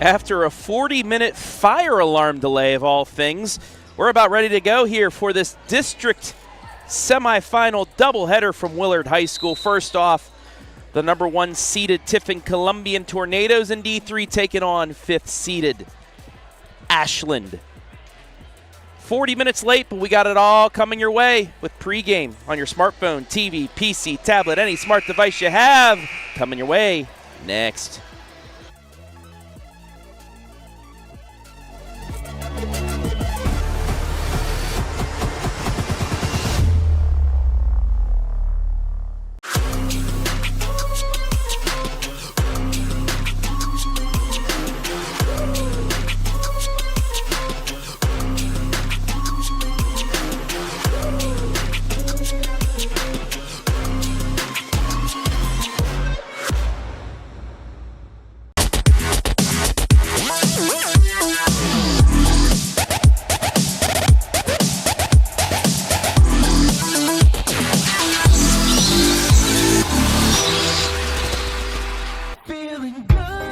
After a 40-minute fire alarm delay of all things, we're about ready to go here for this district semifinal doubleheader from Willard High School. First off, the number 1 seeded Tiffin Columbian Tornadoes in D3 taking on 5th seeded Ashland. 40 minutes late, but we got it all coming your way with pregame on your smartphone, TV, PC, tablet, any smart device you have. Coming your way next.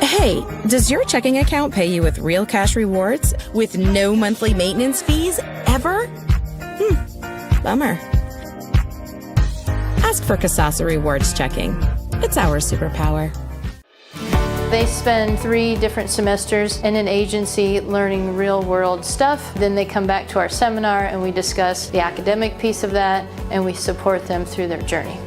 Hey, does your checking account pay you with real cash rewards with no monthly maintenance fees ever? Bummer. Ask for Kasasa Rewards Checking. It's our superpower. They spend 3 different semesters in an agency learning real-world stuff. Then they come back to our seminar and we discuss the academic piece of that and we support them through their journey.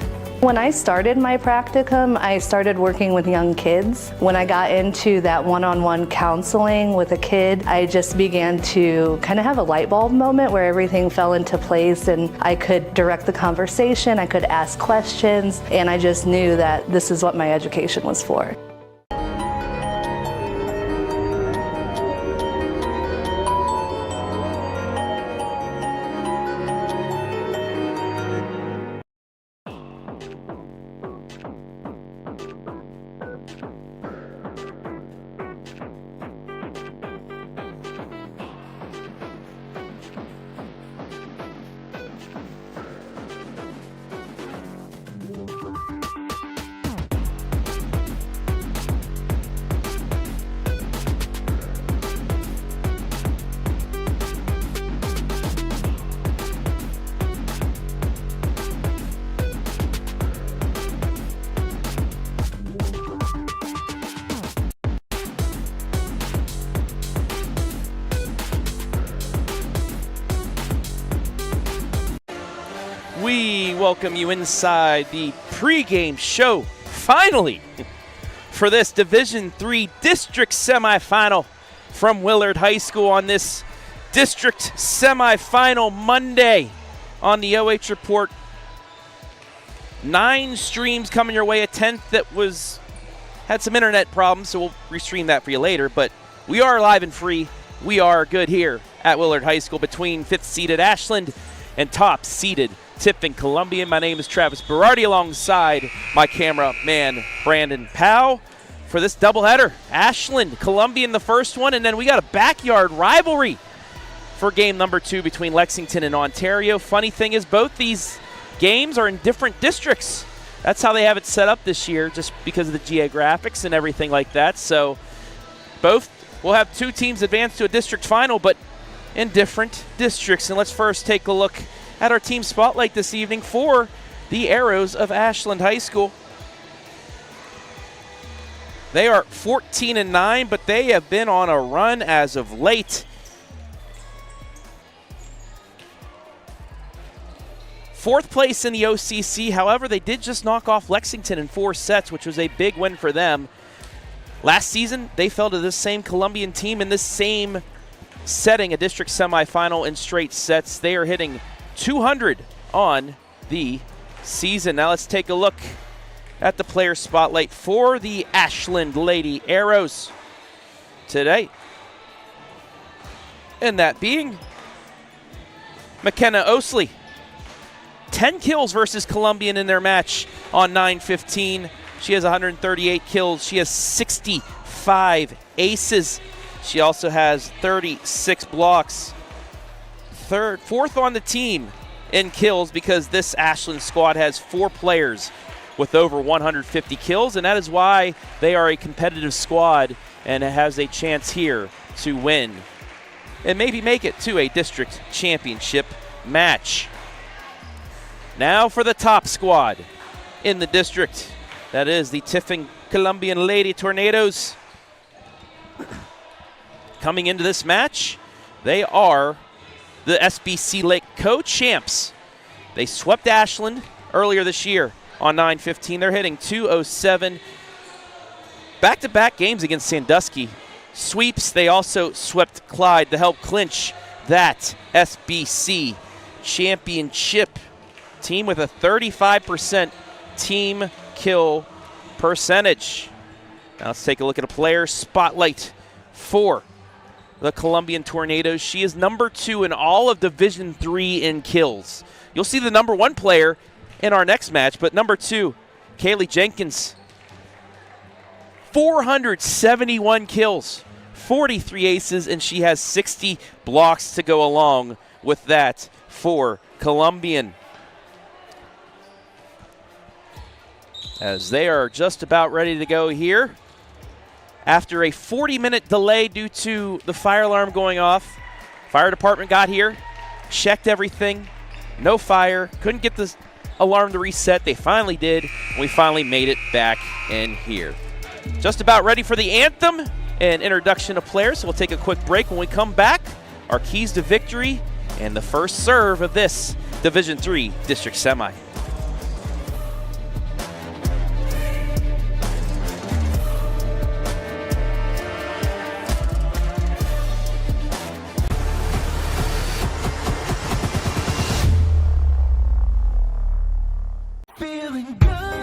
When I started my practicum, I started working with young kids. When I got into that one-on-one counseling with a kid, I just began to kind of have a light bulb moment where everything fell into place and I could direct the conversation, I could ask questions, and I just knew that this is what my education was for. We welcome you inside the pregame show, finally, for this Division III District Semifinal from Willard High School on this District Semifinal Monday on the OH Report. 9 streams coming your way, a 10th that had some internet problems, so we'll restream that for you later, but we are live and free. We are good here at Willard High School between 5th seeded Ashland and top seeded Tiffin Columbian. My name is Travis Berardi alongside my cameraman Brandon Powell for this doubleheader. Ashland, Columbian the first one, and then we got a backyard rivalry for game number 2 between Lexington and Ontario. Funny thing is both these games are in different districts. That's how they have it set up this year, just because of the geographics and everything like that. So both will have 2 teams advance to a district final, but in different districts. And let's first take a look at our team spotlight this evening for the Arrows of Ashland High School. They are 14-9, but they have been on a run as of late. 4th place in the OCC. However, they did just knock off Lexington in 4 sets, which was a big win for them. Last season, they fell to this same Columbian team in this same setting, a district semifinal in straight sets. They are hitting 200 on the season. Now let's take a look at the player spotlight for the Ashland Lady Arrows today. And that being Makenna Oslie. 10 kills versus Columbian in their match on 9-15. She has 138 kills. She has 65 aces. She also has 36 blocks. 4th on the team in kills, because this Ashland squad has 4 players with over 150 kills, and that is why they are a competitive squad and has a chance here to win and maybe make it to a district championship match. Now for the top squad in the district. That is the Tiffin Columbian Lady Tornadoes. Coming into this match, they are the SBC Lake co-champs. They swept Ashland earlier this year on 9-15. They're hitting .207. Back-to-back games against Sandusky. Sweeps, they also swept Clyde to help clinch that SBC championship. Team with a 35% team kill percentage. Now let's take a look at a player spotlight for the Columbian Tornadoes. She is number 2 in all of Division III in kills. You'll see the number 1 player in our next match, but number 2, Kalea Jenkins, 471 kills, 43 aces, and she has 60 blocks to go along with that for Columbian. As they are just about ready to go here. After a 40-minute delay due to the fire alarm going off, fire department got here, checked everything, no fire, couldn't get the alarm to reset. They finally did, and we finally made it back in here. Just about ready for the anthem and introduction of players, so we'll take a quick break. When we come back, our keys to victory and the first serve of this Division III District Semi.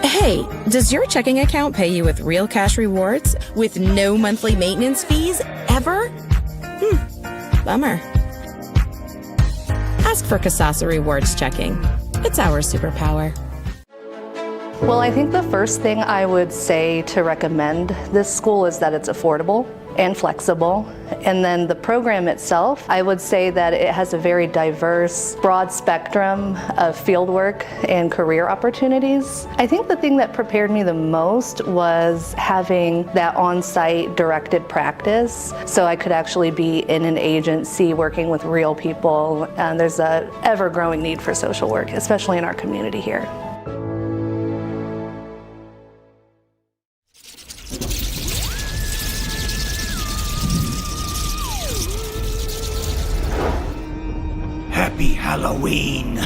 Hey, does your checking account pay you with real cash rewards with no monthly maintenance fees ever? Bummer. Ask for Kasasa Rewards Checking. It's our superpower. Well, I think the first thing I would say to recommend this school is that it's affordable and flexible. And then the program itself, I would say that it has a very diverse, broad spectrum of fieldwork and career opportunities. I think the thing that prepared me the most was having that on-site directed practice, so I could actually be in an agency working with real people. And there's a ever-growing need for social work, especially in our community here. Happy Halloween!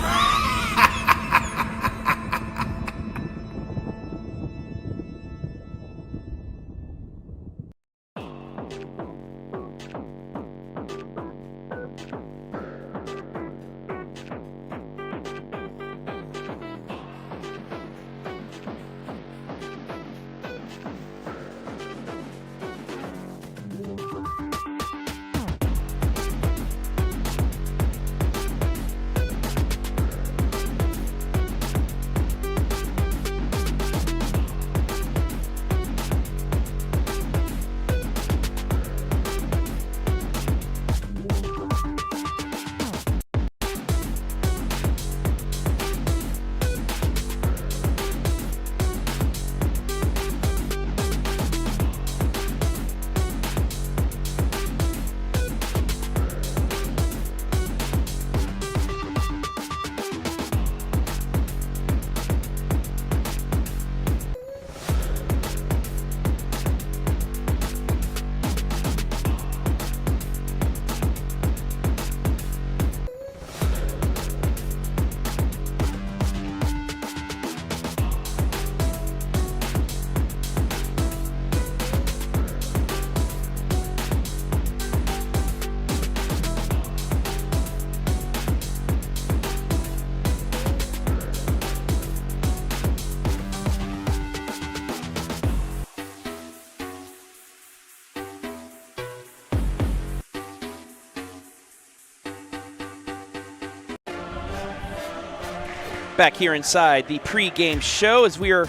Back here inside the pregame show as we are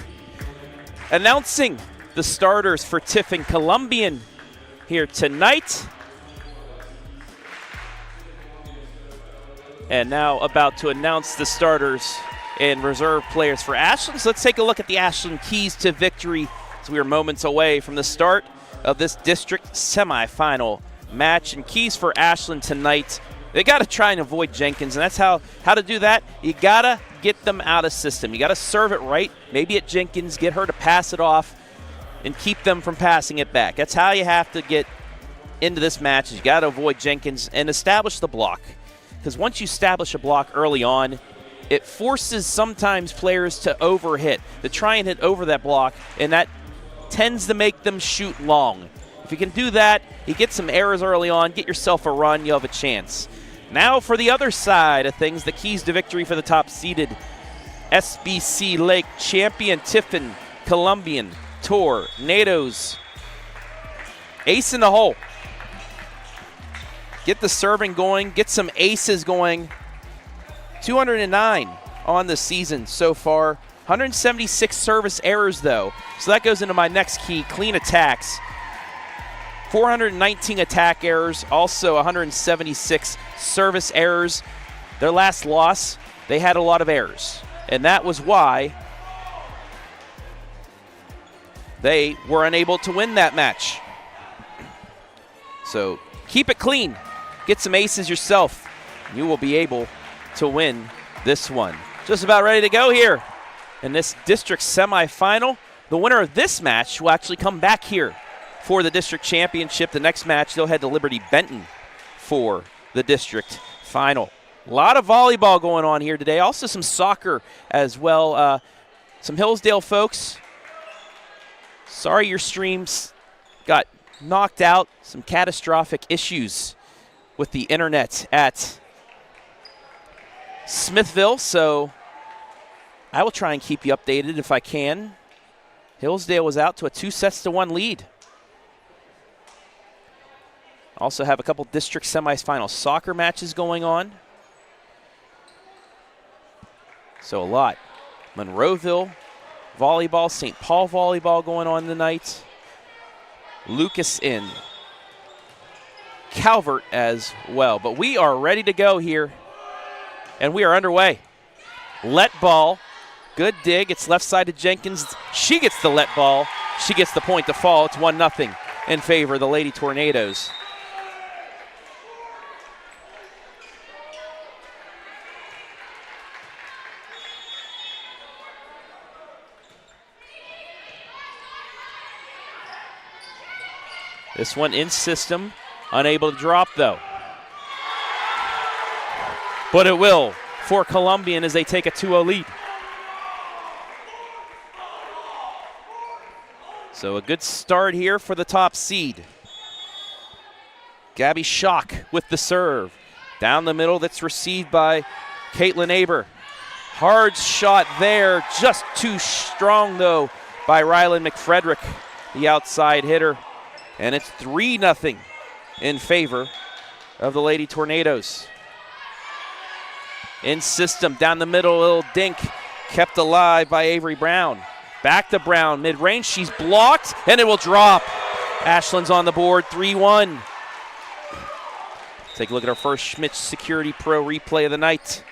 announcing the starters for Tiffin Columbian here tonight. And now about to announce the starters and reserve players for Ashland. So let's take a look at the Ashland keys to victory as we are moments away from the start of this district semifinal match. And keys for Ashland tonight, they got to try and avoid Jenkins, and that's how to do that. You got to get them out of system. You got to serve it right, maybe at Jenkins, get her to pass it off, and keep them from passing it back. That's how you have to get into this match. You got to avoid Jenkins and establish the block. Because once you establish a block early on, it forces sometimes players to overhit, to try and hit over that block, and that tends to make them shoot long. If you can do that, you get some errors early on, get yourself a run, you'll have a chance. Now for the other side of things, the keys to victory for the top-seeded SBC Lake champion Tiffin Columbian Tornadoes. Ace in the hole. Get the serving going, get some aces going. 209 on the season so far. 176 service errors, though. So that goes into my next key, clean attacks. 419 attack errors, also 176 service errors. Their last loss, they had a lot of errors. And that was why they were unable to win that match. So keep it clean. Get some aces yourself. You will be able to win this one. Just about ready to go here in this district semifinal. The winner of this match will actually come back here for the district championship. The next match, they'll head to Liberty Benton for the district final. A lot of volleyball going on here today. Also some soccer as well. Some Hillsdale folks, sorry your streams got knocked out. Some catastrophic issues with the internet at Smithville, so I will try and keep you updated if I can. Hillsdale was out to a 2-1 lead. Also have a couple district semifinal soccer matches going on. So a lot. Monroeville volleyball, St. Paul volleyball going on tonight. Lucas in Calvert as well. But we are ready to go here, and we are underway. Let ball. Good dig. It's left side to Jenkins. She gets the let ball. She gets the point to fall. It's 1-0 in favor of the Lady Tornadoes. This one in system, unable to drop though. But it will for Columbian as they take a 2-0 lead. So a good start here for the top seed. Gabby Schock with the serve. Down the middle, that's received by Caitlin Aber. Hard shot there, just too strong though by Rylan McFrederick, the outside hitter. And it's 3-0 in favor of the Lady Tornadoes. In system, down the middle, a little dink, kept alive by Avery Brown. Back to Brown, mid-range, she's blocked, and it will drop. Ashland's on the board, 3-1. Take a look at our first Schmidt Security Pro replay of the night.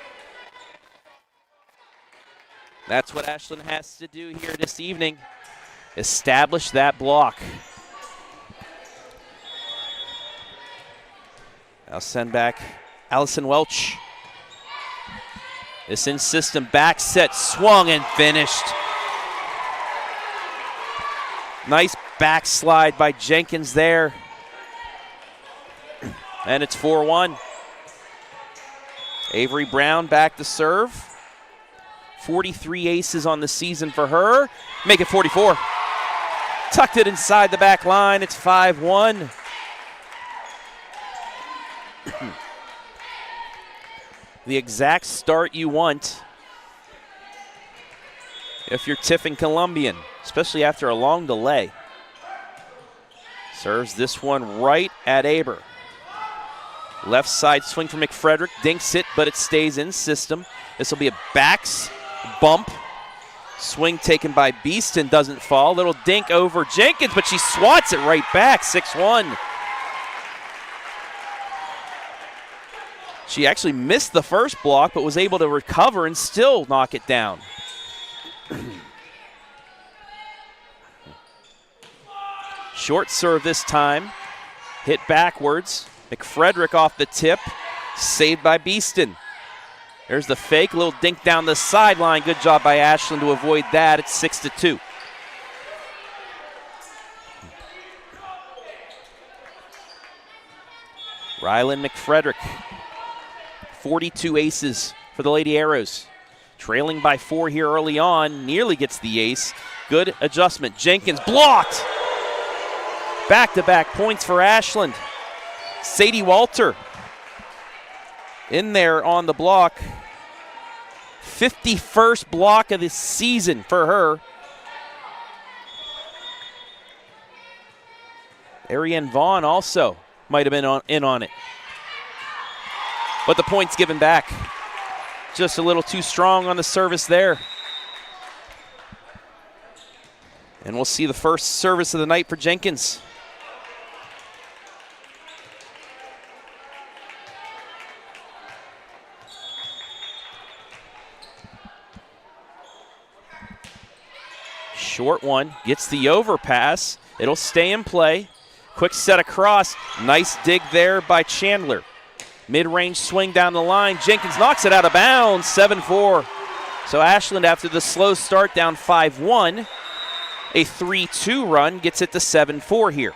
That's what Ashland has to do here this evening. Establish that block. I'll send back Allison Welch. This in system, back set, swung and finished. Nice backslide by Jenkins there. And it's 4-1. Avery Brown back to serve. 43 aces on the season for her. Make it 44. Tucked it inside the back line. It's 5-1. The exact start you want if you're Tiffin Columbian, especially after a long delay. Serves this one right at Aber. Left side swing for McFrederick, dinks it, but it stays in system. This will be a backs bump. Swing taken by Beeston, doesn't fall. Little dink over Jenkins, but she swats it right back, 6-1. She actually missed the first block, but was able to recover and still knock it down. Short serve this time. Hit backwards. McFrederick off the tip. Saved by Beeston. There's the fake. Little dink down the sideline. Good job by Ashland to avoid that. It's 6-2. Rylan McFrederick. 42 aces for the Lady Arrows. Trailing by 4 here early on. Nearly gets the ace. Good adjustment. Jenkins blocked. Back-to-back points for Ashland. Sadie Walter in there on the block. 51st block of the season for her. Ariane Vaughn also might have been in on it. But the point's given back. Just a little too strong on the service there. And we'll see the first service of the night for Jenkins. Short one, gets the overpass. It'll stay in play. Quick set across. Nice dig there by Chandler. Mid-range swing down the line. Jenkins knocks it out of bounds, 7-4. So Ashland, after the slow start, down 5-1. A 3-2 run gets it to 7-4 here.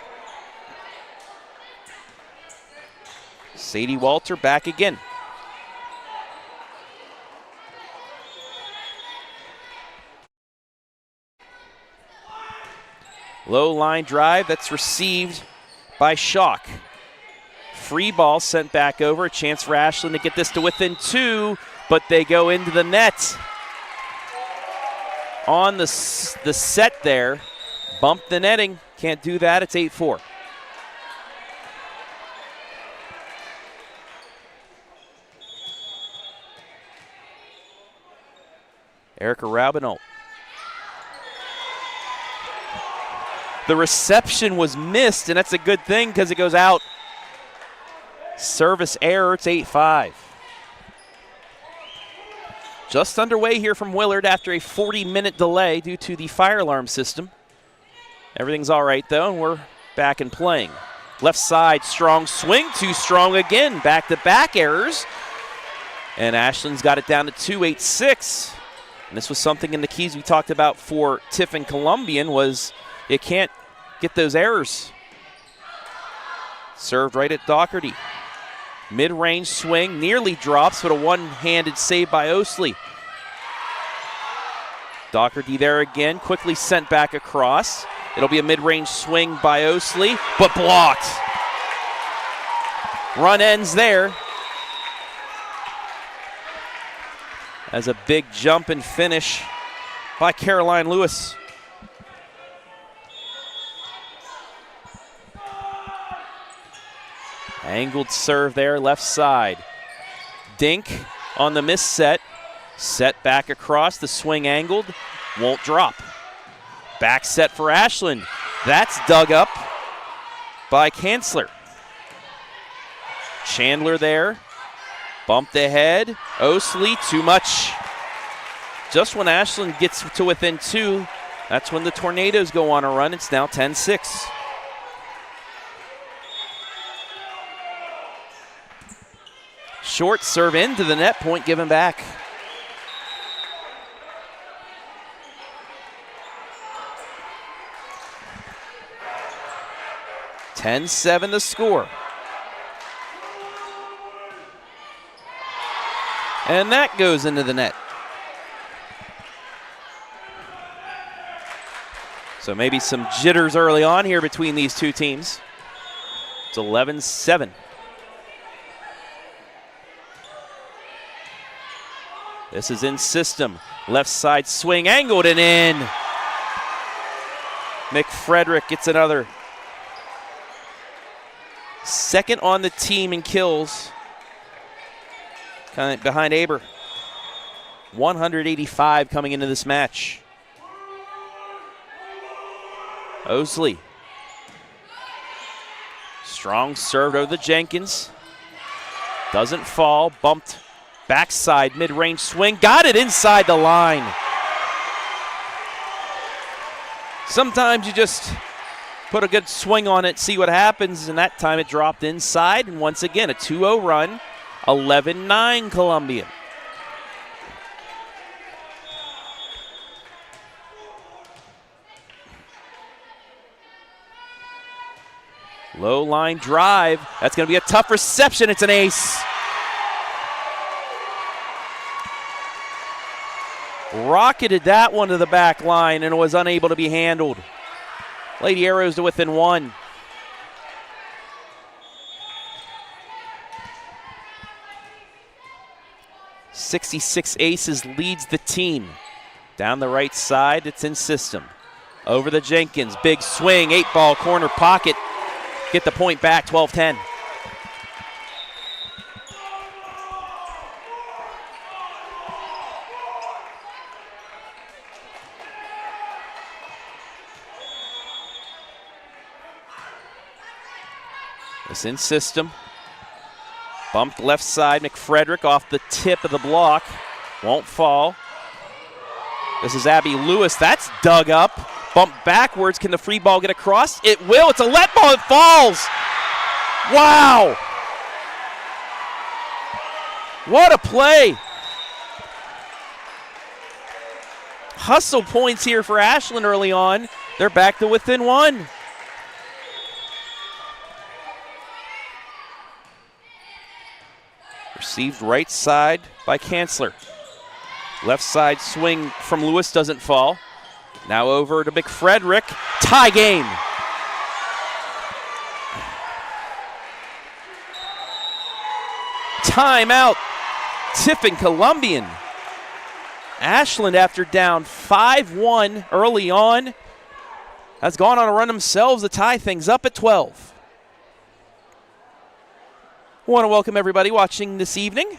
Sadie Walter back again. Low line drive that's received by Schock. Free ball sent back over. A chance for Ashland to get this to within 2, but they go into the net. On the set there, bump the netting. Can't do that. It's 8-4. Erica Raubenold. The reception was missed, and that's a good thing because it goes out. Service error, it's 8-5. Just underway here from Willard after a 40-minute delay due to the fire alarm system. Everything's all right, though, and we're back and playing. Left side, strong swing, too strong again. Back-to-back errors. And Ashland's got it down to 2-8-6. And this was something in the keys we talked about for Tiff and Columbian was you can't get those errors. Served right at Doherty. Mid-range swing, nearly drops, but a one-handed save by Oslie. Doherty there again, quickly sent back across. It'll be a mid-range swing by Oslie, but blocked. Run ends there. As a big jump and finish by Caroline Lewis. Angled serve there, left side. Dink on the miss set. Set back across, the swing angled, won't drop. Back set for Ashland. That's dug up by Kanzler. Chandler there, bumped ahead. Oslie, too much. Just when Ashland gets to within 2, that's when the Tornadoes go on a run. It's now 10-6. Short serve into the net, point given back. (10-7) the score. And that goes into the net. So maybe some jitters early on here between these two teams. It's 11-7. This is in system. Left side swing, angled and in. McFrederick gets another. Second on the team in kills. Kind of behind Aber. 185 coming into this match. Oslie. Strong serve over the Jenkins. Doesn't fall, bumped. Backside mid-range swing, got it inside the line. Sometimes you just put a good swing on it, see what happens, and that time it dropped inside, and once again, a 2-0 run, 11-9 Columbian. Low line drive, that's going to be a tough reception, it's an ace. Rocketed that one to the back line and was unable to be handled. Lady Arrows to within one. .66 Aces leads the team. Down the right side, it's in system. Over the Jenkins, big swing, 8-ball corner pocket. Get the point back, 12-10. It's in system. Bumped left side, McFrederick off the tip of the block. Won't fall. This is Abby Lewis. That's dug up. Bumped backwards. Can the free ball get across? It will. It's a let ball. It falls. Wow. What a play. Hustle points here for Ashland early on. They're back to within one. Received right side by Kanzler. Left side swing from Lewis doesn't fall. Now over to McFrederick. Tie game. Timeout. Tiffin Columbian. Ashland, after down 5-1 early on, has gone on a run themselves to tie things up at 12. I want to welcome everybody watching this evening,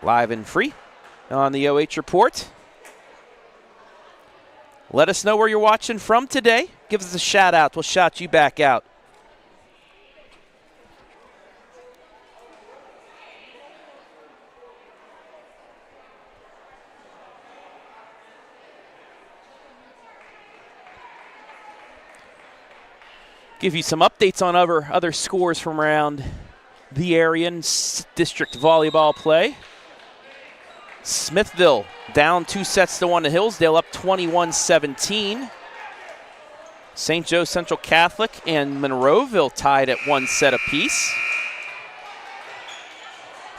live and free on the OH Report. Let us know where you're watching from today. Give us a shout out. We'll shout you back out. Give you some updates on other scores from around the area in district volleyball play. Smithville down 2-1 to Hillsdale, up 21-17. St. Joe Central Catholic and Monroeville tied at 1 set apiece.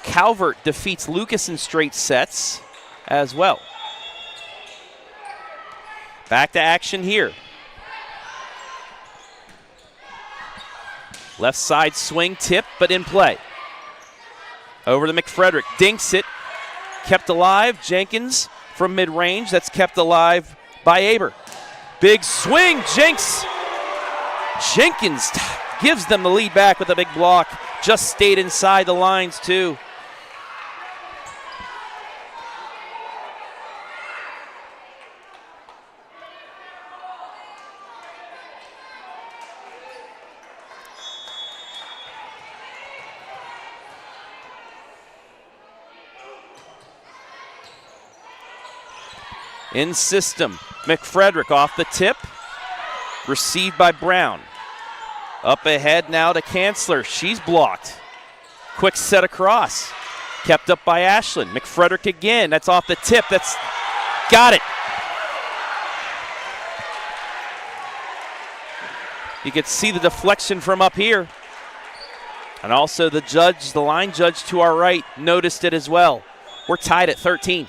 Calvert defeats Lucas in straight sets as well. Back to action here. Left side swing, tip, but in play. Over to McFrederick, dinks it, kept alive. Jenkins from mid-range, that's kept alive by Aber. Big swing, Jenkins gives them the lead back with a big block. Just stayed inside the lines too. In system, McFrederick off the tip, received by Brown. Up ahead now to Kanzler, she's blocked. Quick set across, kept up by Ashland. McFrederick again, that's off the tip, that's got it. You can see the deflection from up here. And also the line judge to our right, noticed it as well. We're tied at 13.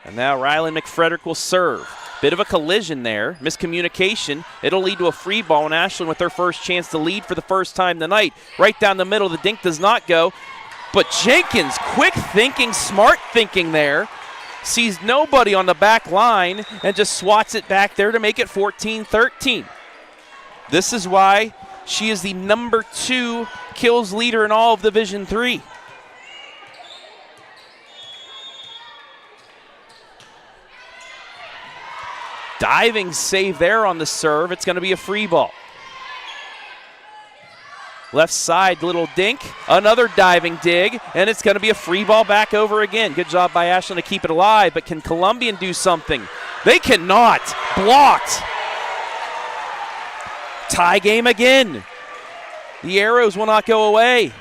And now Rylan McFrederick will serve. Bit of a collision there, miscommunication. It'll lead to a free ball, and Ashland with their first chance to lead for the first time tonight. Right down the middle, the dink does not go. But Jenkins, quick thinking, smart thinking there. Sees nobody on the back line and just swats it back there to make it 14-13. This is why she is the number 2 kills leader in all of Division III. Diving save there on the serve. It's going to be a free ball. Left side, little dink. Another diving dig, and it's going to be a free ball back over again. Good job by Ashland to keep it alive, but can Columbian do something? They cannot. Blocked. Tie game again. The Arrows will not go away.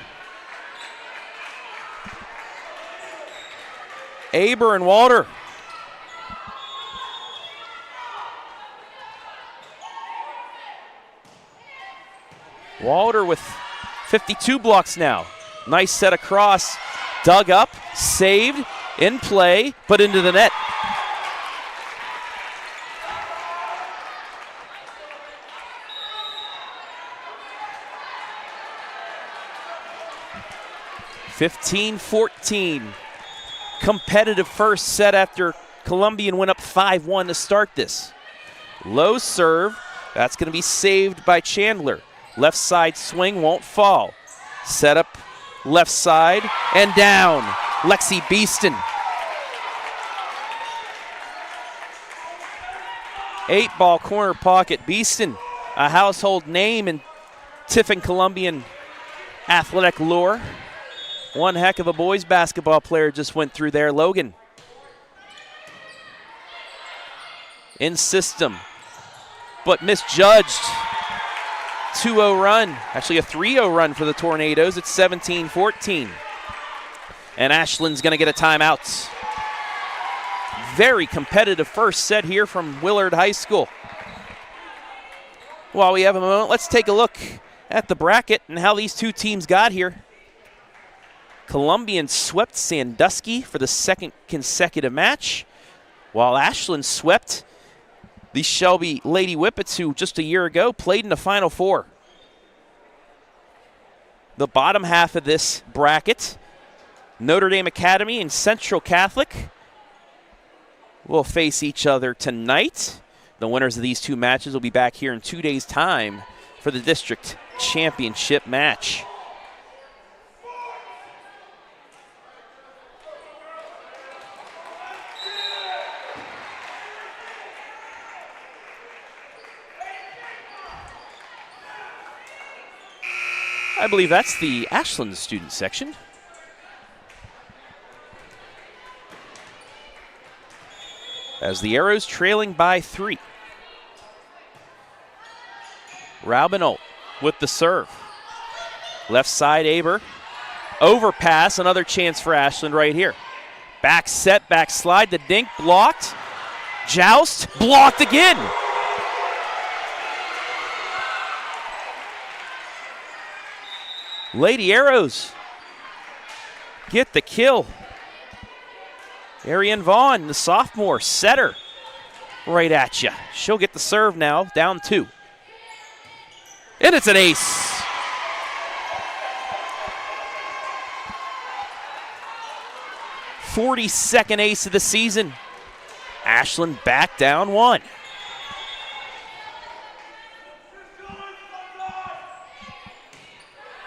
Aber and Walter. Walter with 52 blocks now. Nice set across. Dug up, saved, in play, put into the net. (15-14). Competitive first set after Columbian went up 5-1 to start this. Low serve. That's going to be saved by Chandler. Left side swing won't fall. Set up left side and down. Lexi Beeston. 8-ball corner pocket. Beeston, a household name in Tiffin Columbian athletic lore. One heck of a boys basketball player just went through there, Logan. In system, but misjudged. 2-0 run, actually a 3-0 run for the Tornadoes. It's 17-14. And Ashland's going to get a timeout. Very competitive first set here from Willard High School. While we have a moment, let's take a look at the bracket and how these two teams got here. Columbian swept Sandusky for the second consecutive match, while Ashland swept the Shelby Lady Whippets, who just a year ago played in the Final Four. The bottom half of this bracket, Notre Dame Academy and Central Catholic, will face each other tonight. The winners of these two matches will be back here in 2 days' time for the district championship match. I believe that's the Ashland student section. As the Arrows trailing by 3. Raubenold with the serve. Left side, Aber. Overpass, another chance for Ashland right here. Back set, back slide, the dink blocked. Joust, blocked again. Lady Arrows get the kill. Ariane Vaughn, the sophomore setter, right at you. She'll get the serve now, down 2. And it's an ace. '42nd ace of the season. Ashland back down 1.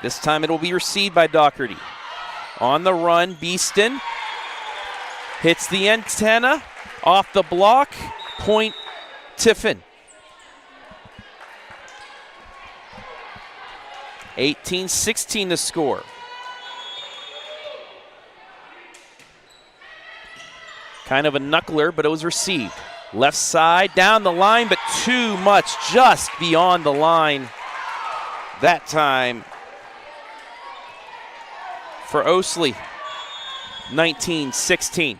This time it will be received by Doherty. On the run, Beeston hits the antenna, off the block, point Tiffin. 18-16 to score. Kind of a knuckler, but it was received. Left side, down the line, but too much, just beyond the line that time for Oslie. 19-16.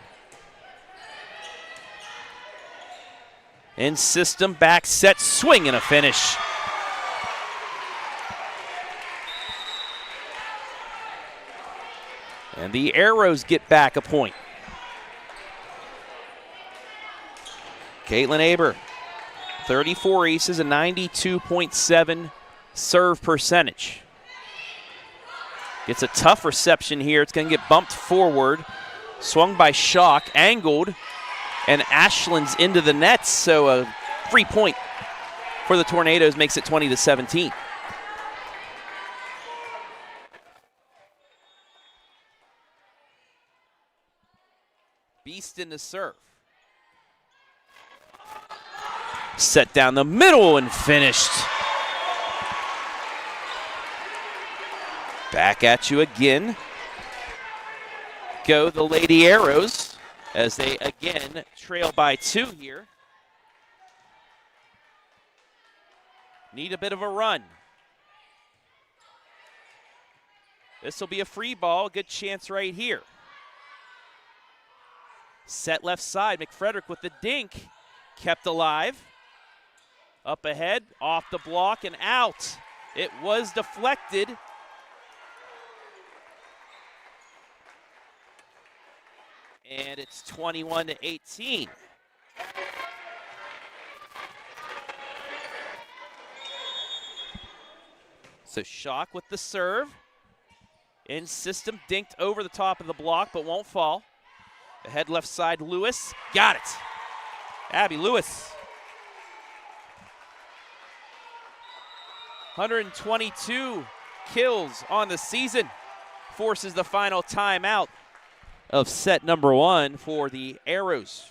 In system, back set, swing and a finish. And the Arrows get back a point. Caitlin Aber, 34 aces, a 92.7 serve percentage. Gets a tough reception here. It's going to get bumped forward. Swung by Schock, angled, and Ashland's into the nets. So a free point for the Tornadoes makes it 20-17. Beeston to serve. Set down the middle and finished. Back at you again. Go the Lady Arrows as they again trail by 2 here. need a bit of a run. This will be a free ball, good chance right here. Set left side, McFrederick with the dink, kept alive. Up ahead, off the block and out. It was deflected. And it's 21-18. So Schock with the serve. In system, dinked over the top of the block, but won't fall. Ahead left side, Lewis. Got it. Abby Lewis. 122 kills on the season. Forces the final timeout of set number 1 for the Arrows.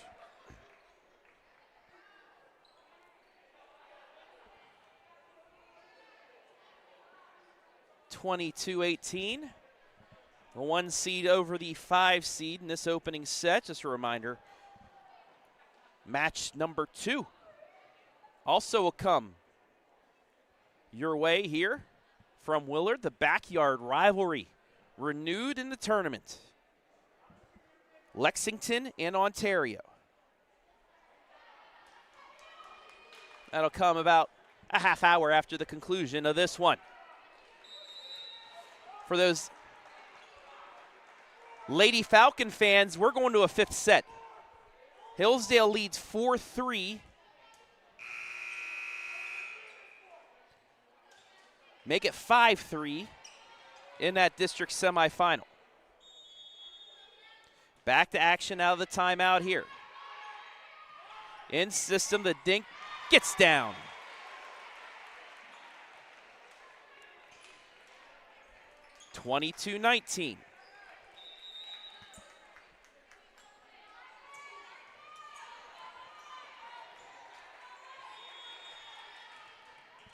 (22-18). The 1 seed over the 5 seed in this opening set. Just a reminder, match number 2 also will come your way here from Willard. The backyard rivalry renewed in the tournament. Lexington and Ontario. That'll come about a half hour after the conclusion of this one. For those Lady Falcon fans, we're going to a 5th set. Hillsdale leads 4-3. Make it 5-3 in that district semifinal. Back to action out of the timeout here. In system, the dink gets down. (22-19).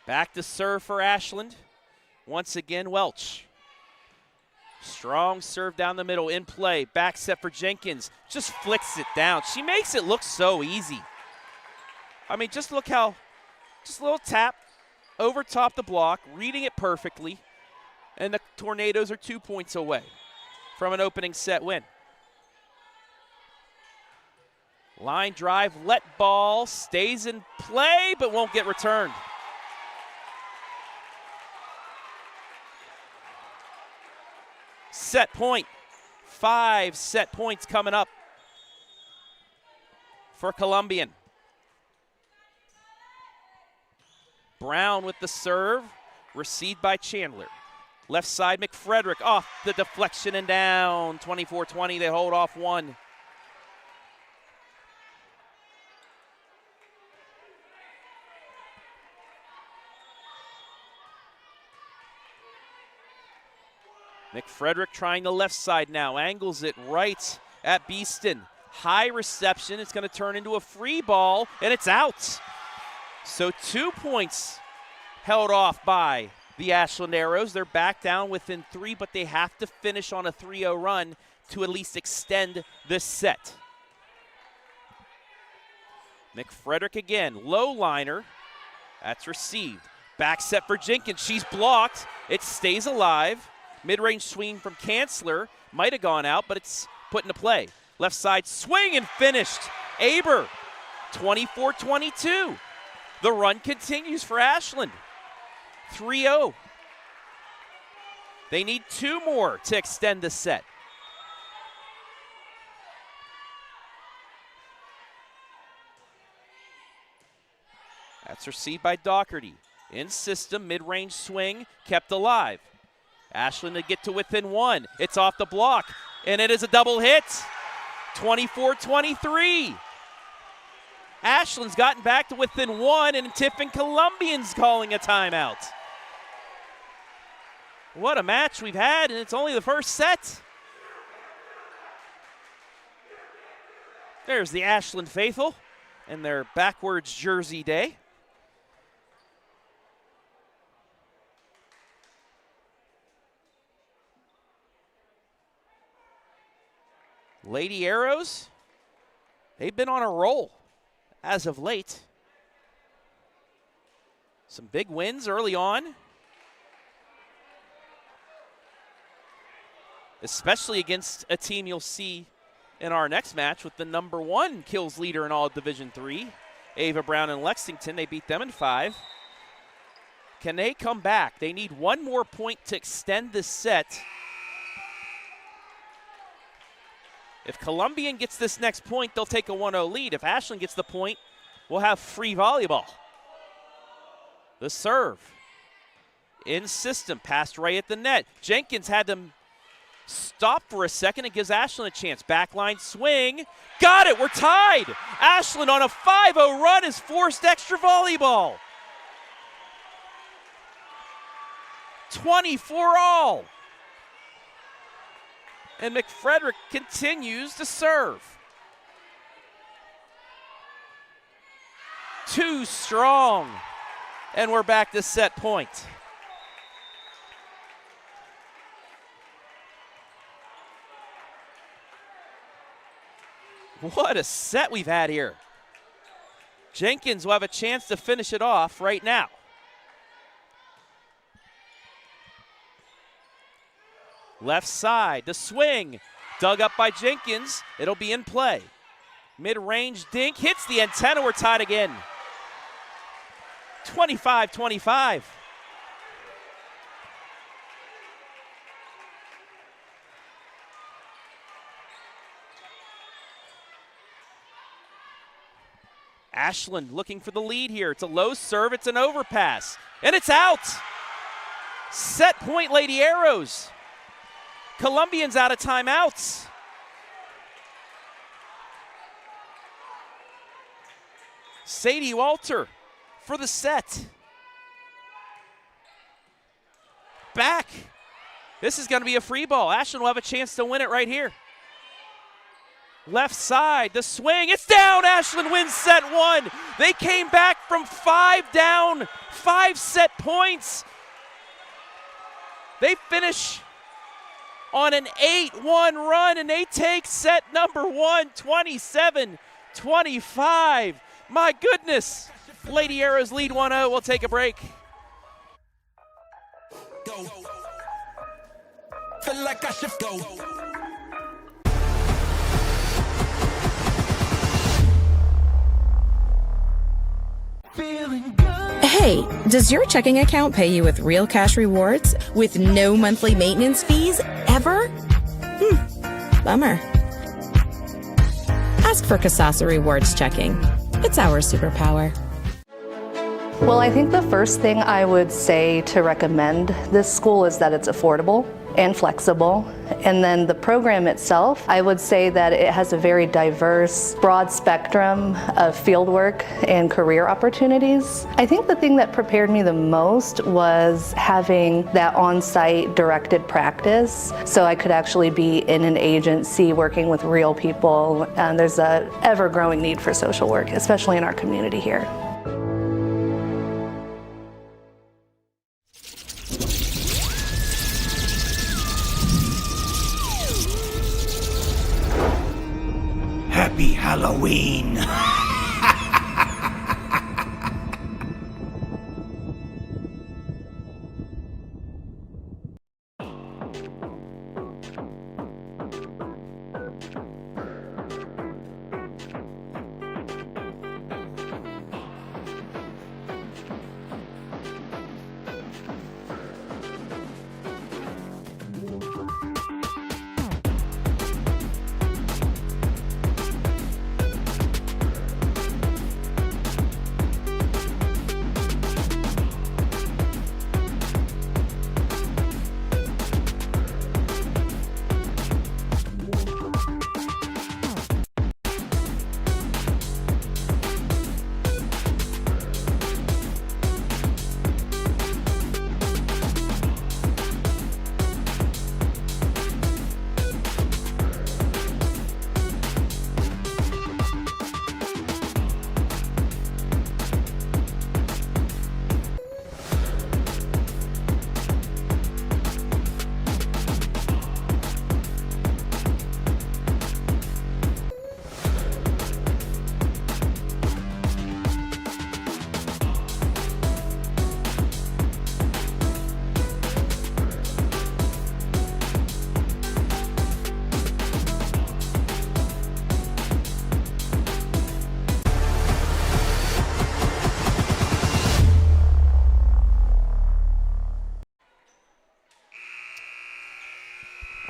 Back to serve for Ashland. Once again, Welch. Strong serve down the middle, in play. Back set for Jenkins. Just flicks it down. She makes it look so easy. I mean, just look how, just a little tap over top the block, reading it perfectly. And the Tornadoes are 2 points away from an opening set win. Line drive, let ball, stays in play, but won't get returned. Set point. 5 set points coming up for Columbian. Brown with the serve, received by Chandler. Left side, McFrederick off the deflection and down. 24-20, they hold off 1. McFrederick trying the left side now, angles it right at Beeston. High reception, it's going to turn into a free ball, and it's out. So 2 points held off by the Ashland Arrows. They're back down within 3, but they have to finish on a 3-0 run to at least extend this set. McFrederick again, low liner. That's received. Back set for Jenkins. She's blocked. It stays alive. Mid-range swing from Kanzler. Might have gone out, but it's put into play. Left side swing and finished. Aber, 24-22. The run continues for Ashland. 3-0. They need 2 more to extend the set. That's received by Doherty. In system, mid-range swing, kept alive. Ashland to get to within 1. It's off the block, and it is a double hit. 24-23. Ashland's gotten back to within 1, and Tiffin Columbian's calling a timeout. What a match we've had, and it's only the first set. There's the Ashland faithful and their backwards jersey day. Lady Arrows, they've been on a roll as of late. Some big wins early on, especially against a team you'll see in our next match with the #1 kills leader in all of Division III, Ava Brown and Lexington. They beat them in 5. Can they come back? They need one more point to extend this set. If Columbian gets this next point, they'll take a 1-0 lead. If Ashland gets the point, we'll have free volleyball. The serve. In system, passed right at the net. Jenkins had them stop for a second. It gives Ashland a chance. Backline swing. Got it, we're tied. Ashland on a 5-0 run is forced extra volleyball. 24 all. And McFrederick continues to serve. Too strong. And we're back to set point. What a set we've had here. Jenkins will have a chance to finish it off right now. Left side, the swing, dug up by Jenkins. It'll be in play. Mid-range dink, hits the antenna, we're tied again. 25-25. Ashland looking for the lead here. It's a low serve, it's an overpass, and it's out. Set point, Lady Arrows. Columbian's out of timeouts. Sadie Walter for the set. Back. This is going to be a free ball. Ashland will have a chance to win it right here. Left side, the swing, it's down. Ashland wins set 1. They came back from 5 down, 5 set points. They finish on an 8-1 run, and they take set number 1, 27-25. My goodness. Lady Arrows lead 1-0. We'll take a break. Go. Feel like I should go. Hey, does your checking account pay you with real cash rewards with no monthly maintenance fees ever? Bummer. Ask for Kasasa Rewards Checking. It's our superpower. Well, I think the first thing I would say to recommend this school is that it's affordable and flexible. And then the program itself, I would say that it has a very diverse, broad spectrum of fieldwork and career opportunities. I think the thing that prepared me the most was having that on-site directed practice, so I could actually be in an agency working with real people. And there's a ever-growing need for social work, especially in our community here. Happy Halloween!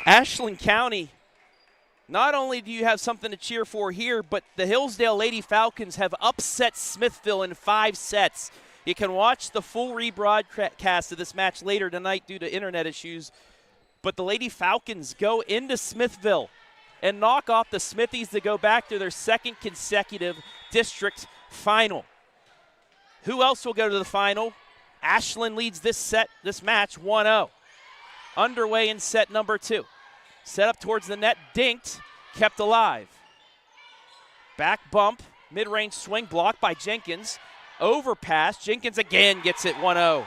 Ashland County, not only do you have something to cheer for here, but the Hillsdale Lady Falcons have upset Smithville in 5 sets. You can watch the full rebroadcast of this match later tonight due to internet issues. But the Lady Falcons go into Smithville and knock off the Smithies to go back to their 2nd consecutive district final. Who else will go to the final? Ashland leads this match 1-0. Underway in set number 2. Set up towards the net, dinked, kept alive. Back bump, mid-range swing blocked by Jenkins. Overpass, Jenkins again gets it 1-0.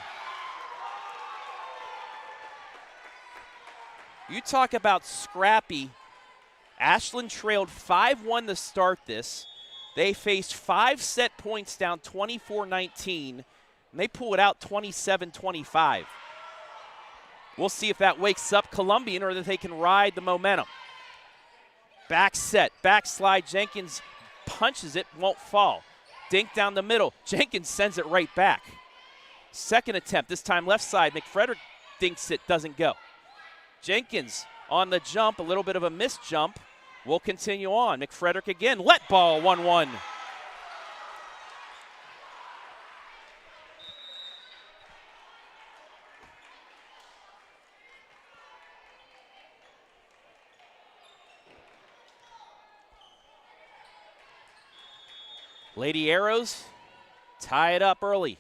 You talk about scrappy. Ashland trailed 5-1 to start this. They faced 5 set points down 24-19, and they pull it out 27-25. We'll see if that wakes up Columbian or that they can ride the momentum. Back set, backslide, Jenkins punches it, won't fall. Dink down the middle, Jenkins sends it right back. Second attempt, this time left side, McFrederick dinks it, doesn't go. Jenkins on the jump, a little bit of a missed jump. We'll continue on. McFrederick again, let ball, 1-1. Lady Arrows tie it up early.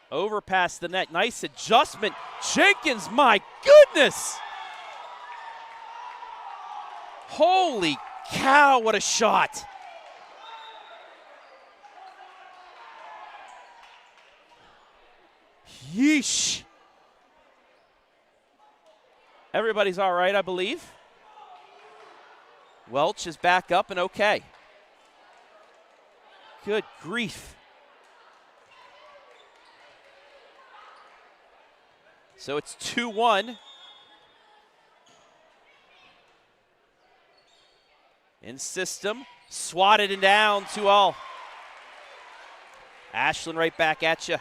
Overpass the net, nice adjustment. Jenkins, my goodness! Holy cow, what a shot. Yeesh. Everybody's all right, I believe. Welch is back up and okay. Good grief. So it's 2-1. In system, swatted and down, 2-all. Ashland right back at you.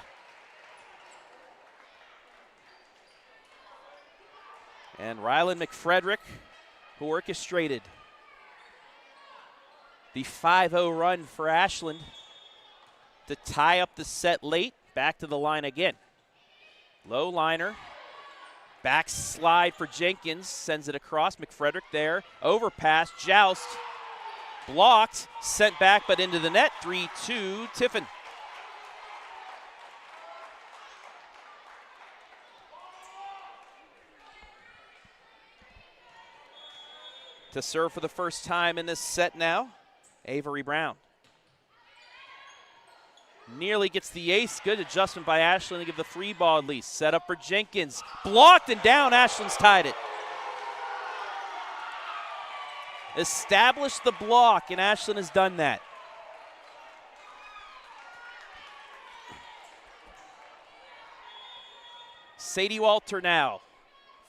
And Rylan McFrederick, who orchestrated the 5-0 run for Ashland to tie up the set late. Back to the line again. Low liner. Back slide for Jenkins. Sends it across. McFrederick there. Overpass. Joust. Blocked. Sent back but into the net. 3-2 Tiffin. To serve for the first time in this set now, Avery Brown. Nearly gets the ace. Good adjustment by Ashland to give the free ball at least. Set up for Jenkins. Blocked and down. Ashland's tied it. Established the block, and Ashland has done that. Sadie Walter now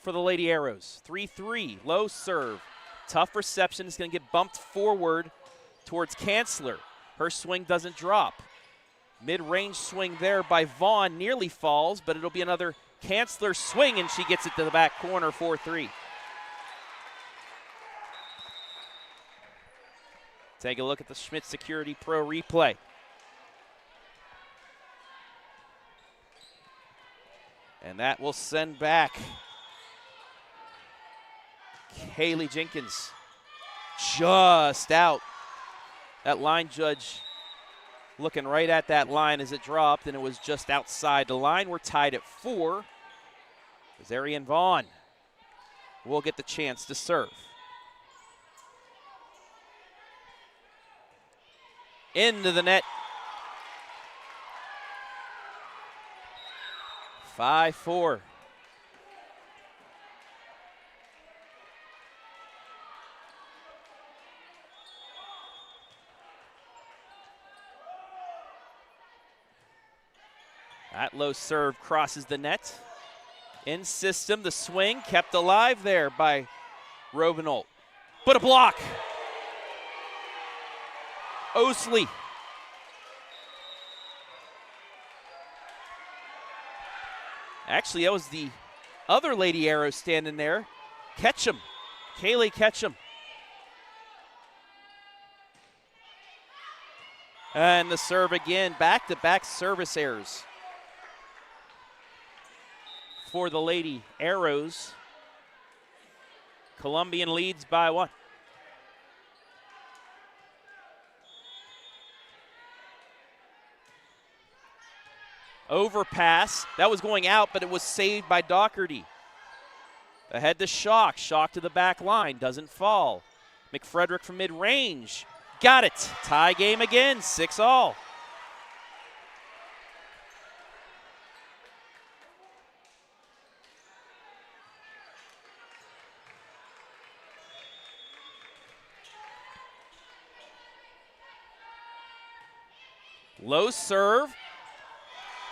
for the Lady Arrows. 3-3, low serve. Tough reception is going to get bumped forward towards Kanzler. Her swing doesn't drop. Mid-range swing there by Vaughn, nearly falls, but it'll be another Kanzler swing, and she gets it to the back corner, 4-3. Take a look at the Schmidt Security Pro replay. And that will send back Kalea Jenkins just out. That line judge looking right at that line as it dropped, and it was just outside the line. We're tied at 4. As Arian Vaughn will get the chance to serve. Into the net. 5-4. That low serve crosses the net. In system, the swing kept alive there by Robinold. But a block. Oslie. Actually, that was the other Lady Arrows standing there. Ketchum, Kaylee Ketchum. And the serve again, back-to-back service errors for the Lady Arrows. Columbian leads by 1. Overpass, that was going out, but it was saved by Doherty. Ahead to Schock to the back line, doesn't fall. McFrederick from mid-range, got it. Tie game again, 6-all. Low serve,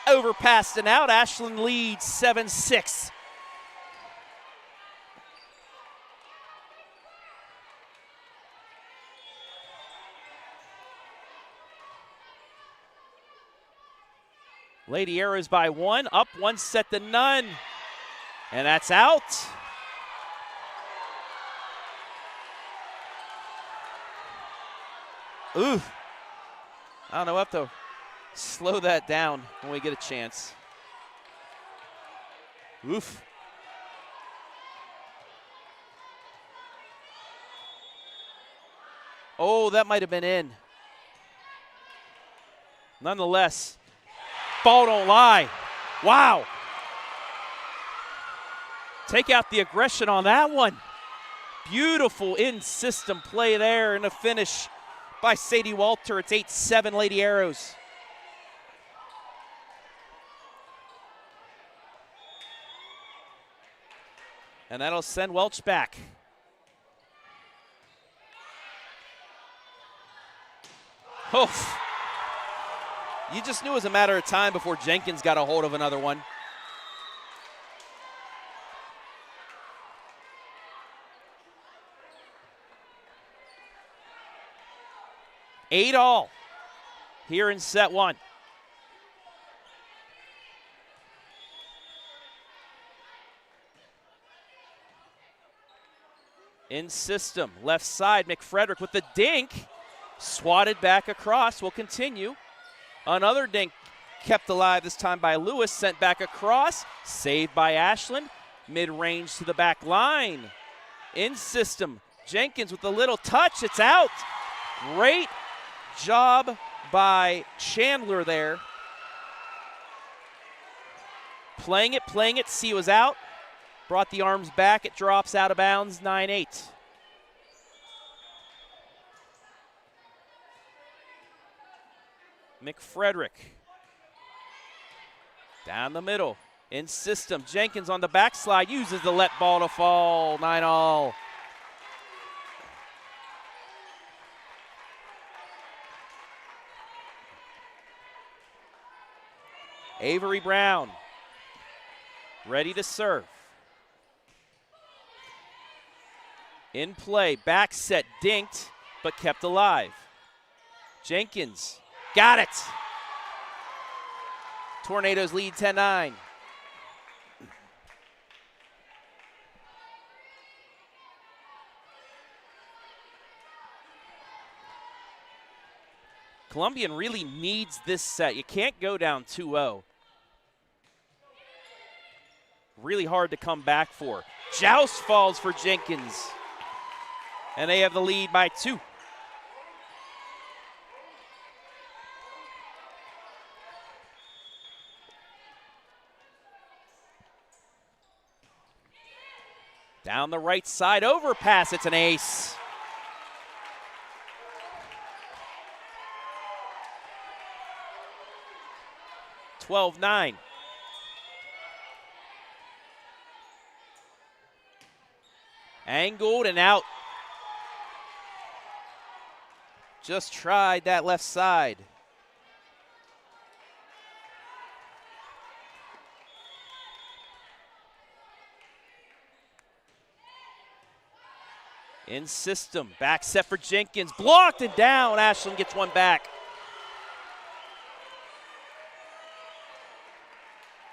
overpassed and out. Ashland leads 7-6. Lady Arrows by 1, up 1 set to none. And that's out. Ooh. I don't know, we'll have to slow that down when we get a chance. Oof. Oh, that might have been in. Nonetheless, ball don't lie. Wow. Take out the aggression on that one. Beautiful in-system play there and a finish by Sadie Walter. It's 8-7 Lady Arrows. And that'll send Welch back. Oh, you just knew it was a matter of time before Jenkins got a hold of another one. Eight all here in set 1. In system, left side, McFrederick with the dink. Swatted back across, will continue. Another dink kept alive this time by Lewis, sent back across, saved by Ashland. Mid-range to the back line. In system, Jenkins with a little touch, it's out. Great job by Chandler there. Playing it, C was out. Brought the arms back, it drops out of bounds, 9-8. McFrederick. Down the middle, in system. Jenkins on the backslide, uses the let ball to fall, 9-all. Avery Brown, ready to serve. In play, back set, dinked, but kept alive. Jenkins, got it. Tornadoes lead 10-9. Columbian really needs this set. You can't go down 2-0. Really hard to come back for. Joust falls for Jenkins. And they have the lead by 2. Down the right side, overpass, it's an ace. (12-9). Angled and out. Just tried that left side. In system, back set for Jenkins, blocked and down. Ashland gets one back.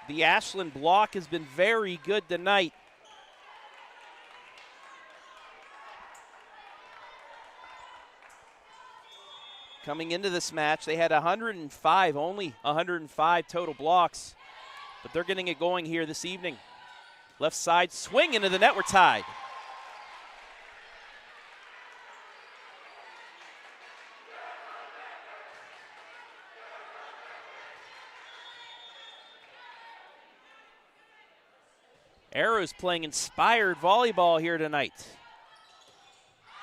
The Ashland block has been very good tonight. Coming into this match, they had 105, only 105 total blocks, but they're getting it going here this evening. Left side swing into the net, we're tied. Arrows playing inspired volleyball here tonight.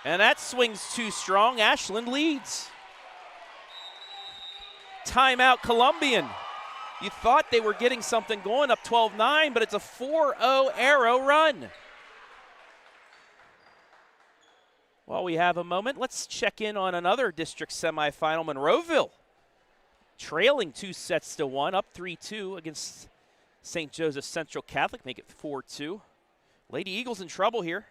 And that swing's too strong. Ashland leads. Timeout Columbian. You thought they were getting something going up 12-9, but it's a 4-0 Arrow run. While we have a moment, let's check in on another district semifinal. Monroeville trailing 2-1, up 3-2 against St. Joseph Central Catholic, make it 4-2. Lady Eagles in trouble here.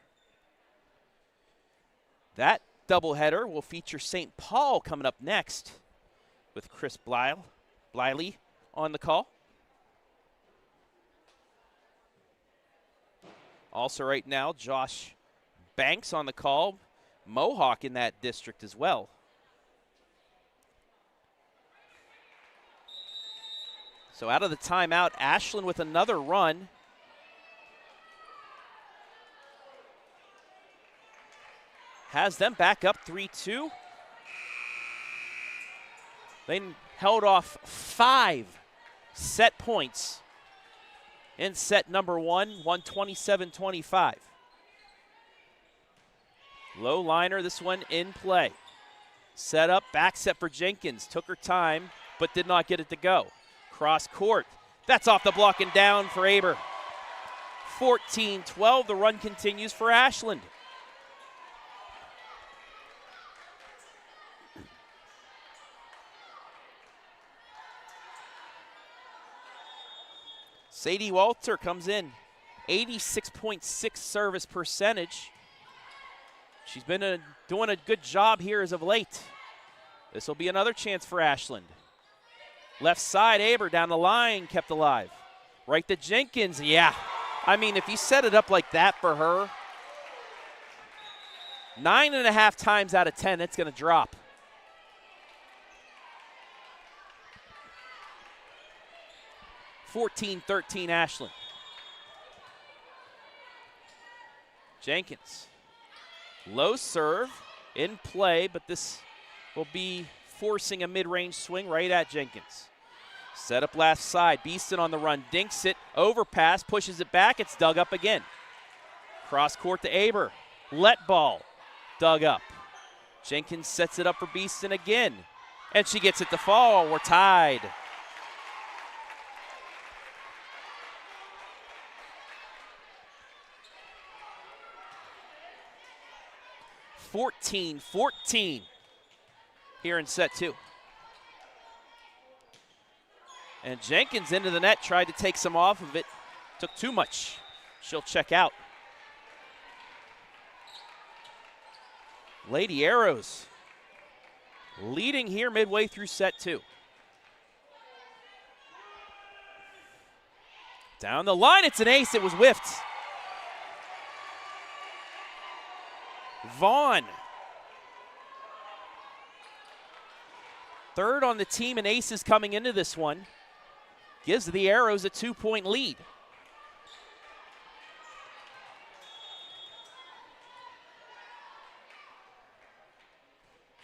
That doubleheader will feature St. Paul coming up next with Chris Bliley on the call. Also right now, Josh Banks on the call. Mohawk in that district as well. So out of the timeout, Ashland with another run. Has them back up 3-2. They held off 5 set points in set number 1, 127-25. Low liner, this one in play. Set up, back set for Jenkins. Took her time, but did not get it to go. Cross court. That's off the block and down for Aber. 14-12, the run continues for Ashland. Sadie Walter comes in, 86.6 service percentage. She's been doing a good job here as of late. This will be another chance for Ashland. Left side, Aber down the line, kept alive. Right to Jenkins, yeah. I mean, if you set it up like that for her, 9.5 times out of 10, it's going to drop. (14-13) Ashland. Jenkins. Low serve in play, but this will be forcing a mid-range swing right at Jenkins. Set up left side. Beeston on the run. Dinks it. Overpass. Pushes it back. It's dug up again. Cross court to Aber. Let ball. Dug up. Jenkins sets it up for Beeston again. And she gets it to fall. We're tied. (14-14) here in set 2. And Jenkins into the net, tried to take some off of it. Took too much. She'll check out. Lady Arrows leading here midway through set 2. Down the line, it's an ace. It was whiffed. Vaughn. Third on the team and aces coming into this one. Gives the Arrows a 2-point lead.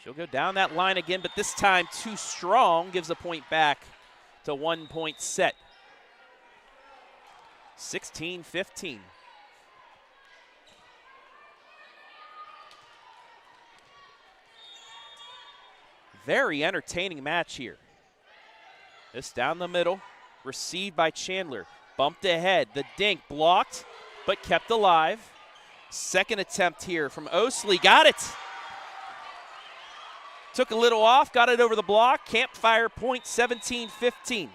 She'll go down that line again, but this time too strong. Gives a point back to 1 point set. 16-15. Very entertaining match here. This down the middle, received by Chandler. Bumped ahead, the dink blocked, but kept alive. Second attempt here from Oslie, got it. Took a little off, got it over the block. Campfire point, 17-15.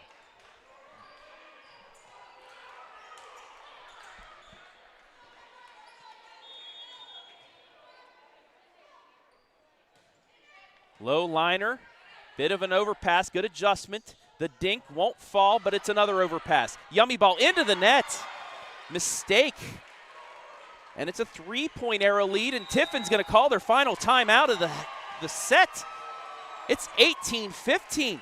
Low liner, bit of an overpass, good adjustment. The dink won't fall, but it's another overpass. Yummy ball into the net. Mistake. And it's a 3-point arrow lead, and Tiffin's going to call their final timeout of the set. It's 18-15.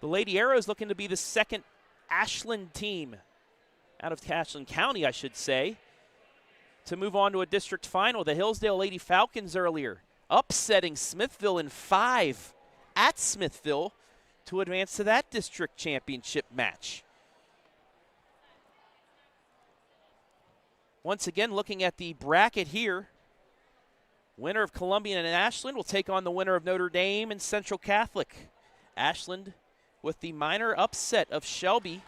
The Lady Arrows looking to be the second Ashland team out of Ashland County, I should say, to move on to a district final. The Hillsdale Lady Falcons earlier upsetting Smithville in 5 at Smithville to advance to that district championship match. Once again, looking at the bracket here, winner of Columbian and Ashland will take on the winner of Notre Dame and Central Catholic. Ashland with the minor upset of Shelby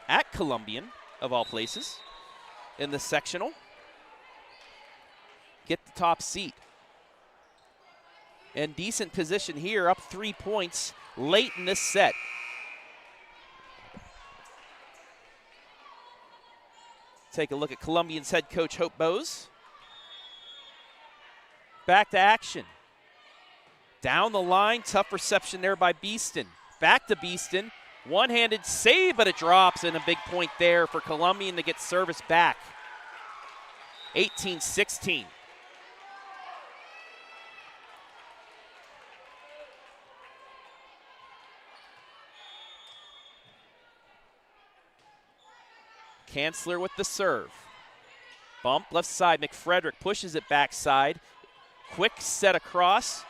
at Columbian, of all places, in the sectional. Get the top seat. In decent position here, up 3 points late in this set. Take a look at Columbian's head coach, Hope Bose. Back to action. Down the line, tough reception there by Beeston. Back to Beeston. One-handed save, but it drops, and a big point there for Columbian to get service back. 18-16. Kanzler with the serve. Bump left side. McFrederick pushes it backside. Quick set across,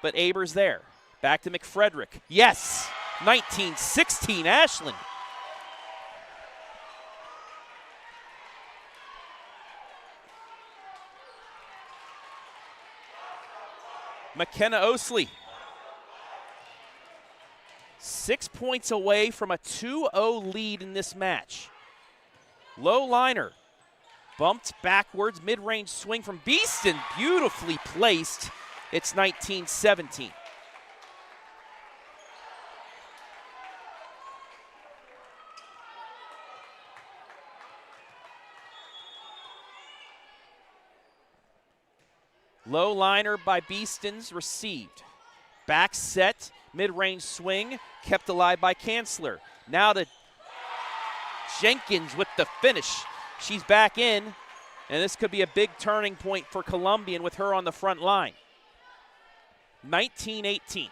but Aber's there. Back to McFrederick. Yes! 19-16 Ashland. Makenna Oslie. 6 points away from a 2-0 lead in this match. Low liner. Bumped backwards, mid-range swing from Beeston. Beautifully placed. It's 19-17. Low liner by Beeston's received. Back set, mid-range swing, kept alive by Kanzler. Now to Jenkins with the finish. She's back in, and this could be a big turning point for Columbian with her on the front line. 19-18.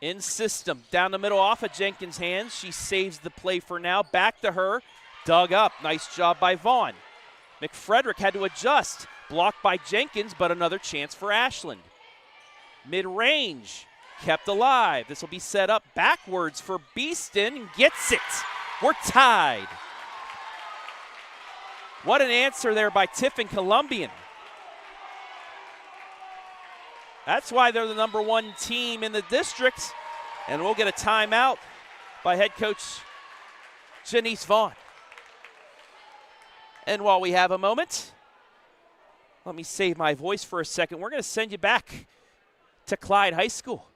In system, down the middle off of Jenkins' hands. She saves the play for now. Back to her, dug up. Nice job by Vaughn. McFrederick had to adjust. Blocked by Jenkins, but another chance for Ashland. Mid-range, kept alive. This will be set up backwards for Beeston. Gets it. We're tied. What an answer there by Tiffin Columbian. That's why they're the #1 team in the district. And we'll get a timeout by head coach Janice Vaughn. And while we have a moment, let me save my voice for a second. We're going to send you back to Clyde High School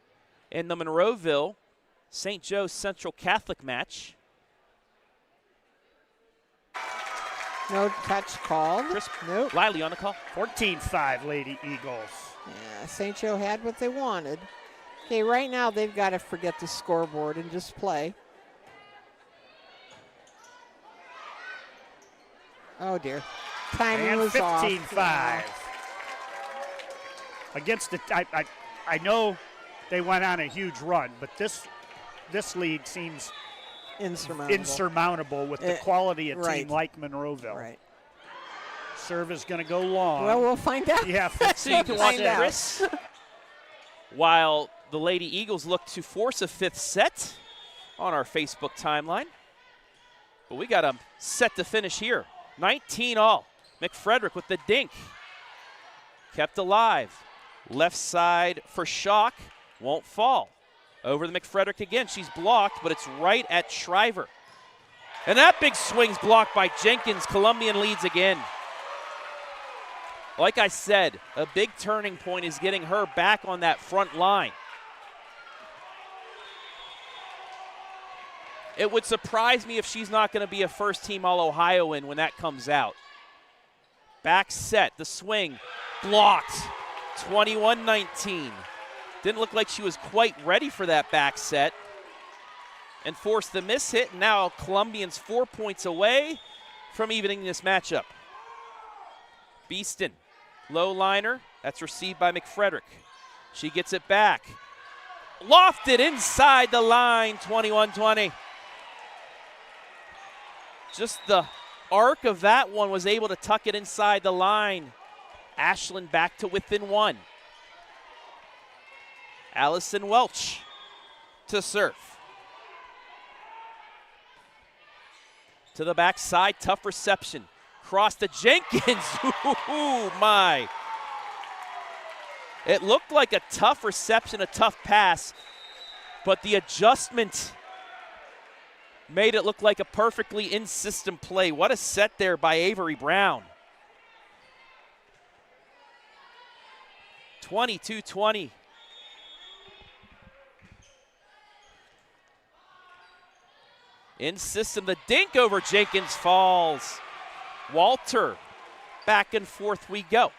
in the Monroeville St. Joe Central Catholic match. No touch called. Chris Nope. Lively on the call. 14-5 Lady Eagles. Yeah, St. Joe had what they wanted. Okay, right now they've got to forget the scoreboard and just play. Oh, dear. Timing And was off. 15-5. Against the, I know they went on a huge run, but this lead seems insurmountable with the quality of right. team like Monroeville. Right. Serve is going to go long. Well, we'll find out. Yeah, So you can watch Find out. Chris while the Lady Eagles look to force a 5th set on our Facebook timeline. But we got a set to finish here. 19-all. McFrederick with the dink. Kept alive. Left side for Schock. Won't fall. Over the McFrederick again. She's blocked, but it's right at Shriver. And that big swing's blocked by Jenkins. Columbian leads again. Like I said, a big turning point is getting her back on that front line. It would surprise me if she's not going to be a first-team All-Ohioan when that comes out. Back set, the swing, blocked, 21-19. Didn't look like she was quite ready for that back set and forced the miss hit. Now Columbians 4 points away from evening this matchup. Beeston, low liner, that's received by McFrederick. She gets it back. Lofted inside the line, 21-20. Just the arc of that one was able to tuck it inside the line. Ashland back to within one. Allison Welch to serve. To the backside, tough reception. Cross to Jenkins. Ooh, my. It looked like a tough reception, a tough pass, but the adjustment made it look like a perfectly in-system play. What a set there by Avery Brown. 22-20. In system, the dink over Jenkins falls. Walter, back and forth we go.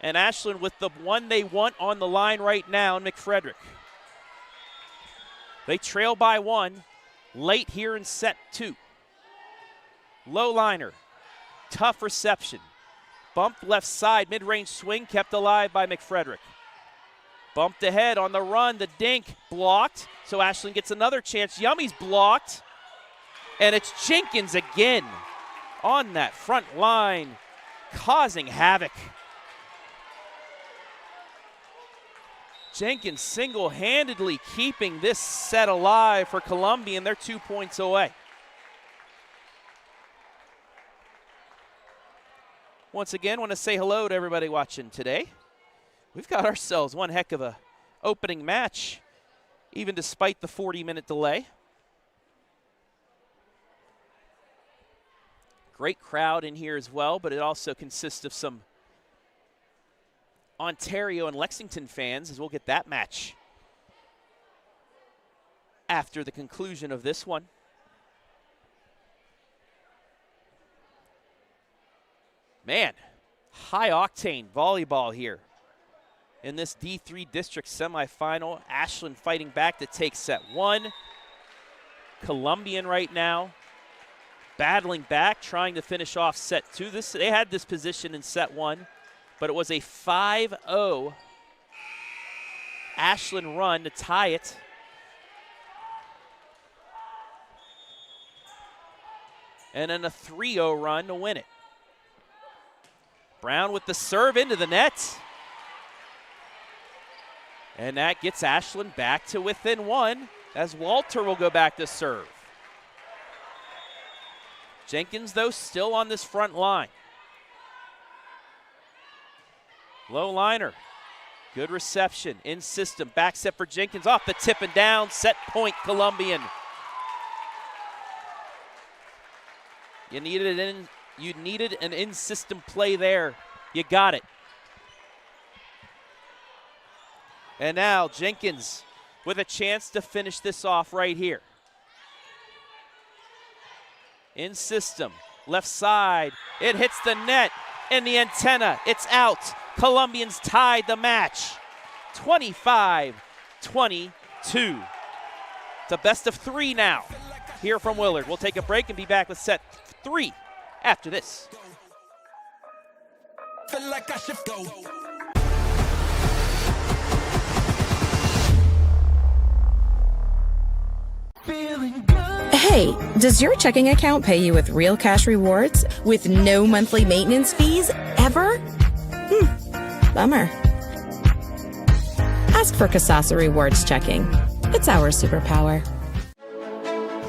And Ashland with the one they want on the line right now, McFrederick. They trail by one, late here in set two. Low liner, tough reception. Bumped left side, mid-range swing kept alive by McFrederick. Bumped ahead on the run, the dink blocked, so Ashland gets another chance. Yummy's blocked, and it's Jenkins again on that front line, causing havoc. Jenkins single-handedly keeping this set alive for Columbian. They're 2 points away. Once again, want to say hello to everybody watching today. We've got ourselves one heck of a opening match, even despite the 40-minute delay. Great crowd in here as well, but it also consists of some Ontario and Lexington fans, as we'll get that match after the conclusion of this one. Man, high-octane volleyball here in this D3 District Semifinal. Ashland fighting back to take set one. Columbian right now battling back, trying to finish off set two. They had this position in set one, but it was a 5-0 Ashland run to tie it. And then a 3-0 run to win it. Brown with the serve into the net. And that gets Ashland back to within one as Walter will go back to serve. Jenkins, though, still on this front line. Low liner. Good reception. In system. Back set for Jenkins. Off the tip and down. Set point Columbian. You needed an in-system play there. You got it. And now Jenkins with a chance to finish this off right here. In system, left side. It hits the net and the antenna. It's out. Columbians tied the match. 25-22. It's a best of three now here from Willard. We'll take a break and be back with set three after this. Feel like I should go. Hey, does your checking account pay you with real cash rewards with no monthly maintenance fees ever? Bummer. Ask for Kasasa Rewards Checking. It's our superpower.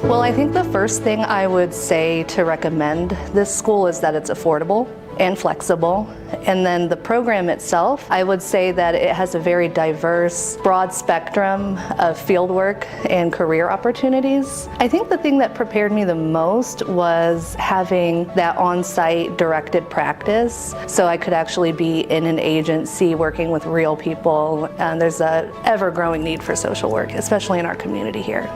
Well, I think the first thing I would say to recommend this school is that it's affordable and flexible. And then the program itself, I would say that it has a very diverse, broad spectrum of fieldwork and career opportunities. I think the thing that prepared me the most was having that on-site directed practice, so I could actually be in an agency working with real people. And there's a ever-growing need for social work, especially in our community here.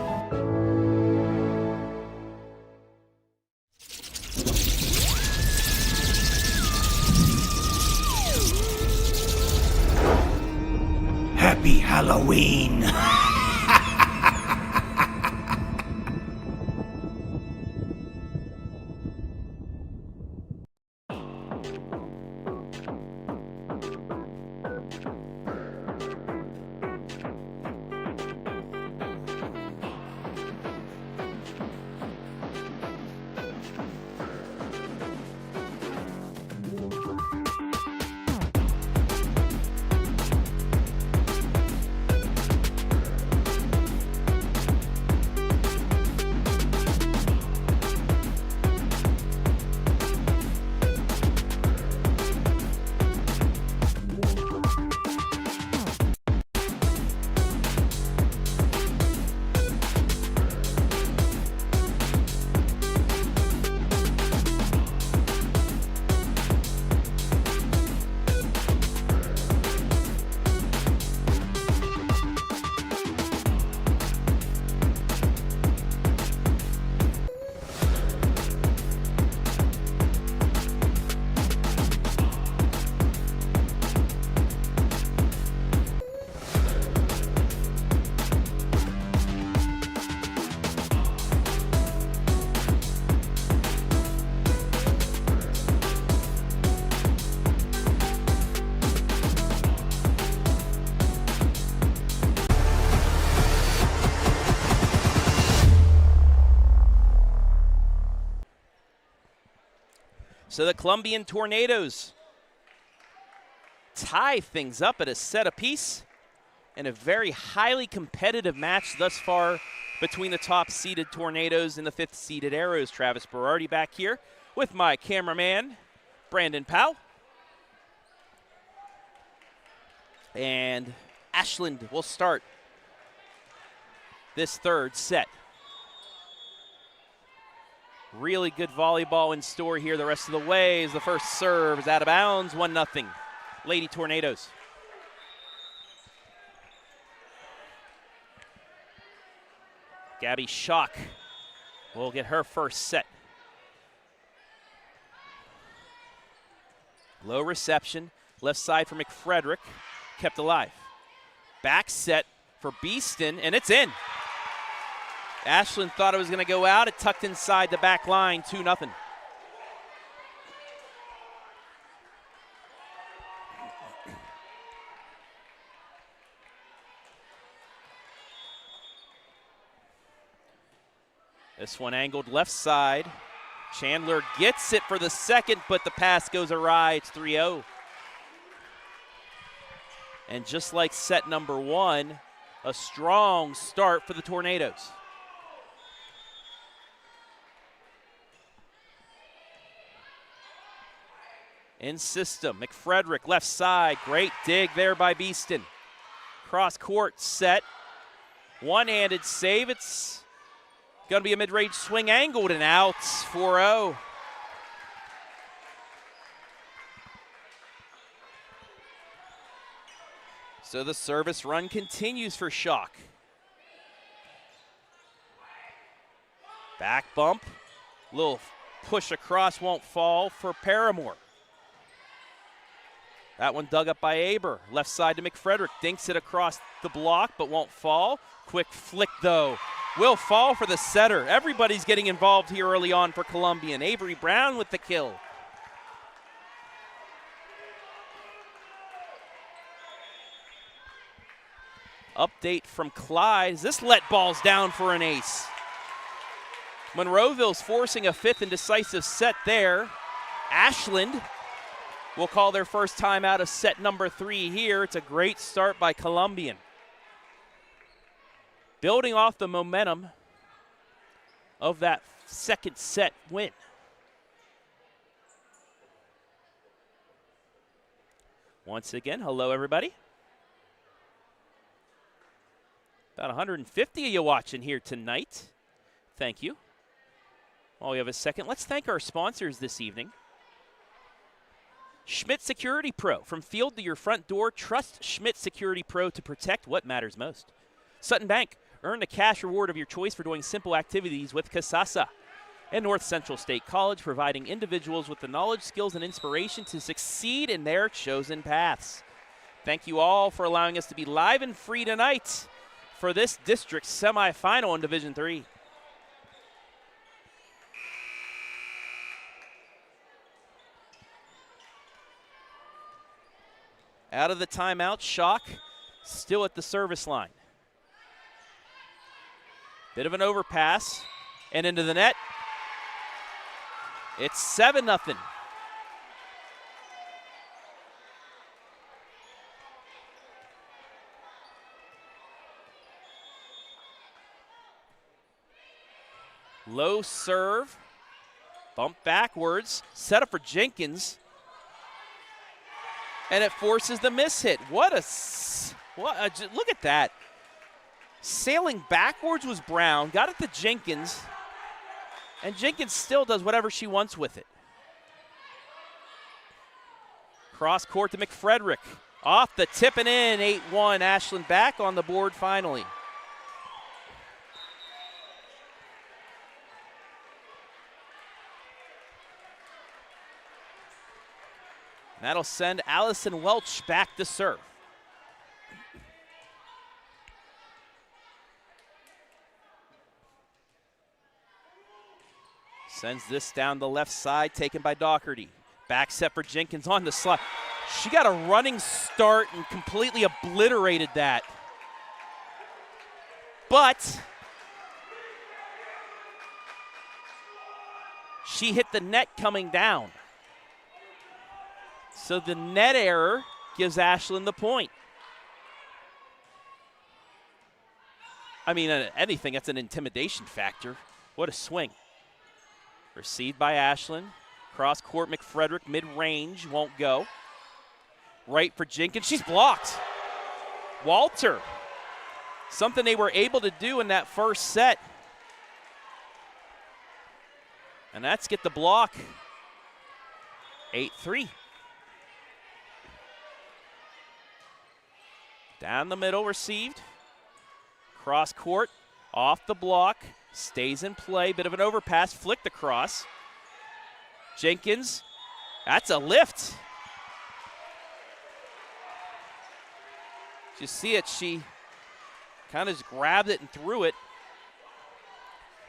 So the Columbian Tornadoes tie things up at a set apiece in a very highly competitive match thus far between the top-seeded Tornadoes and the 5th-seeded Arrows. Travis Berardi back here with my cameraman, Brandon Powell. And Ashland will start this third set. Really good volleyball in store here the rest of the way as the first serve is out of bounds, 1-0. Lady Tornadoes. Gabby Schock will get her first set. Low reception, left side for McFrederick, kept alive. Back set for Beeston, and it's in. Ashland thought it was going to go out. It tucked inside the back line, 2-0. This one angled left side. Chandler gets it for the second, but the pass goes awry. It's 3-0. And just like set number one, a strong start for the Tornadoes. In system, McFrederick left side. Great dig there by Beeston. Cross court set. One-handed save. It's going to be a mid-range swing angled and out. 4-0. So the service run continues for Schock. Back bump. Little push across, won't fall for Paramore. That one dug up by Aber. Left side to McFrederick. Dinks it across the block, but won't fall. Quick flick, though. Will fall for the setter. Everybody's getting involved here early on for Columbian. Avery Brown with the kill. Update from Clyde. This let balls down for an ace. Monroeville's forcing a fifth and decisive set there. Ashland will call their first time out of set number 3 here. It's a great start by Columbian. Building off the momentum of that second set win. Once again, hello everybody. About 150 of you watching here tonight. Thank you. While we have a second, let's thank our sponsors this evening. Schmidt Security Pro. From field to your front door, trust Schmidt Security Pro to protect what matters most. Sutton Bank. Earn the cash reward of your choice for doing simple activities with Kasasa. And North Central State College, providing individuals with the knowledge, skills, and inspiration to succeed in their chosen paths. Thank you all for allowing us to be live and free tonight for this district semifinal in Division III. Out of the timeout, Schock still at the service line. Bit of an overpass and into the net. It's 7-0. Low serve, bump backwards, set up for Jenkins, and it forces the miss hit. Look at that. Sailing backwards was Brown, got it to Jenkins, and Jenkins still does whatever she wants with it. Cross court to McFrederick. Off the tip and in, 8-1. Ashland back on the board finally. That'll send Allison Welch back to serve. Sends this down the left side, taken by Doherty. Back set for Jenkins on the slide. She got a running start and completely obliterated that. But she hit the net coming down. So the net error gives Ashland the point. I mean, anything, that's an intimidation factor. What a swing. Received by Ashland. Cross court, McFrederick, mid-range, won't go. Right for Jenkins, she's blocked. Walter, something they were able to do in that first set. And that's get the block. 8-3. Down the middle, received. Cross court, off the block, stays in play. Bit of an overpass, flicked across. Jenkins, that's a lift. You see it, she kind of just grabbed it and threw it.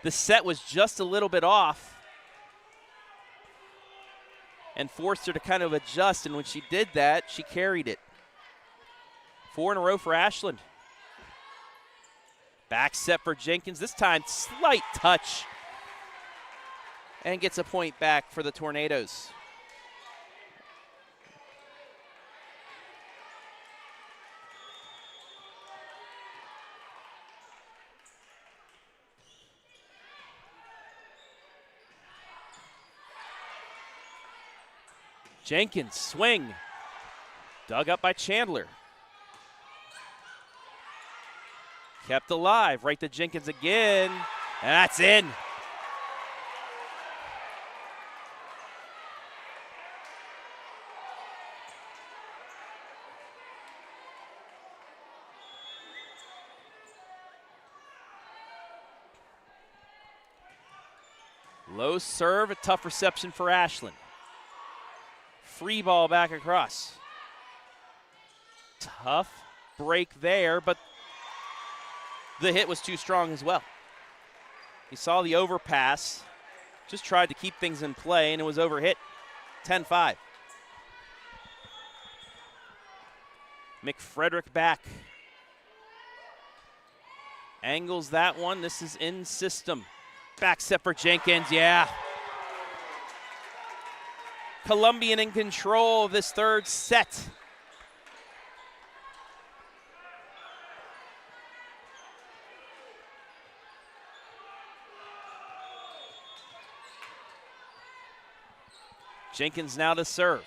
The set was just a little bit off and forced her to kind of adjust, and when she did that, she carried it. 4 in a row for Ashland. Back set for Jenkins, this time slight touch, and gets a point back for the Tornadoes. Jenkins, swing. Dug up by Chandler. Kept alive, right to Jenkins again, and that's in. Low serve, a tough reception for Ashland. Free ball back across. Tough break there, but the hit was too strong as well. You saw the overpass, just tried to keep things in play, and it was overhit. 10-5. McFrederick back. Angles that one. This is in system. Back set for Jenkins, yeah. Columbian in control of this third set. Jenkins now to serve.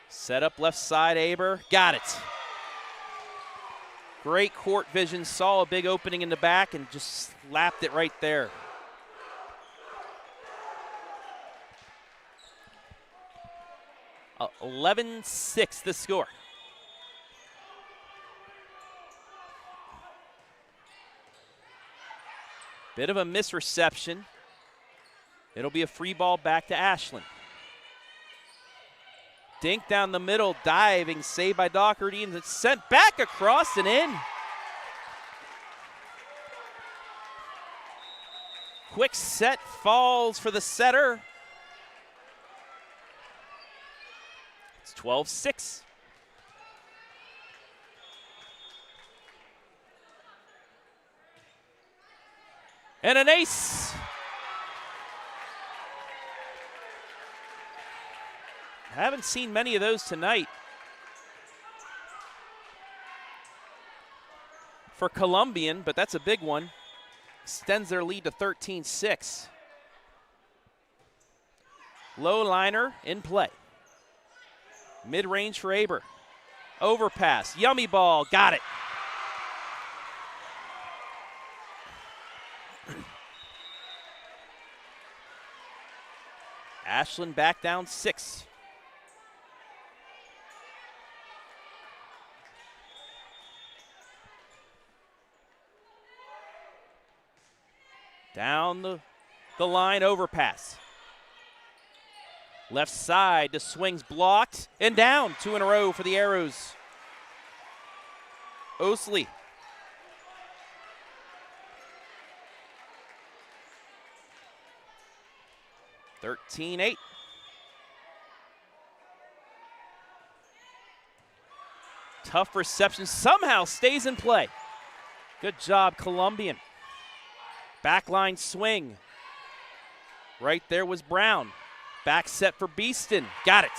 Set up left side, Aber, got it. Great court vision, saw a big opening in the back and just slapped it right there. Uh, 11-6 the score. Bit of a misreception. It'll be a free ball back to Ashland. Dink down the middle, diving, saved by Doherty, and it's sent back across and in. Quick set falls for the setter. It's 12-6. And an ace. Haven't seen many of those tonight. For Columbian, but that's a big one. Extends their lead to 13-6. Low liner in play. Mid-range for Aber. Overpass, yummy ball, got it. Ashland back down 6. Down the line, overpass. Left side, the swing's blocked, and down. 2 in a row for the Arrows. Oslie. (13-8). Tough reception, somehow stays in play. Good job, Columbian. Backline swing. Right there was Brown. Back set for Beeston. Got it.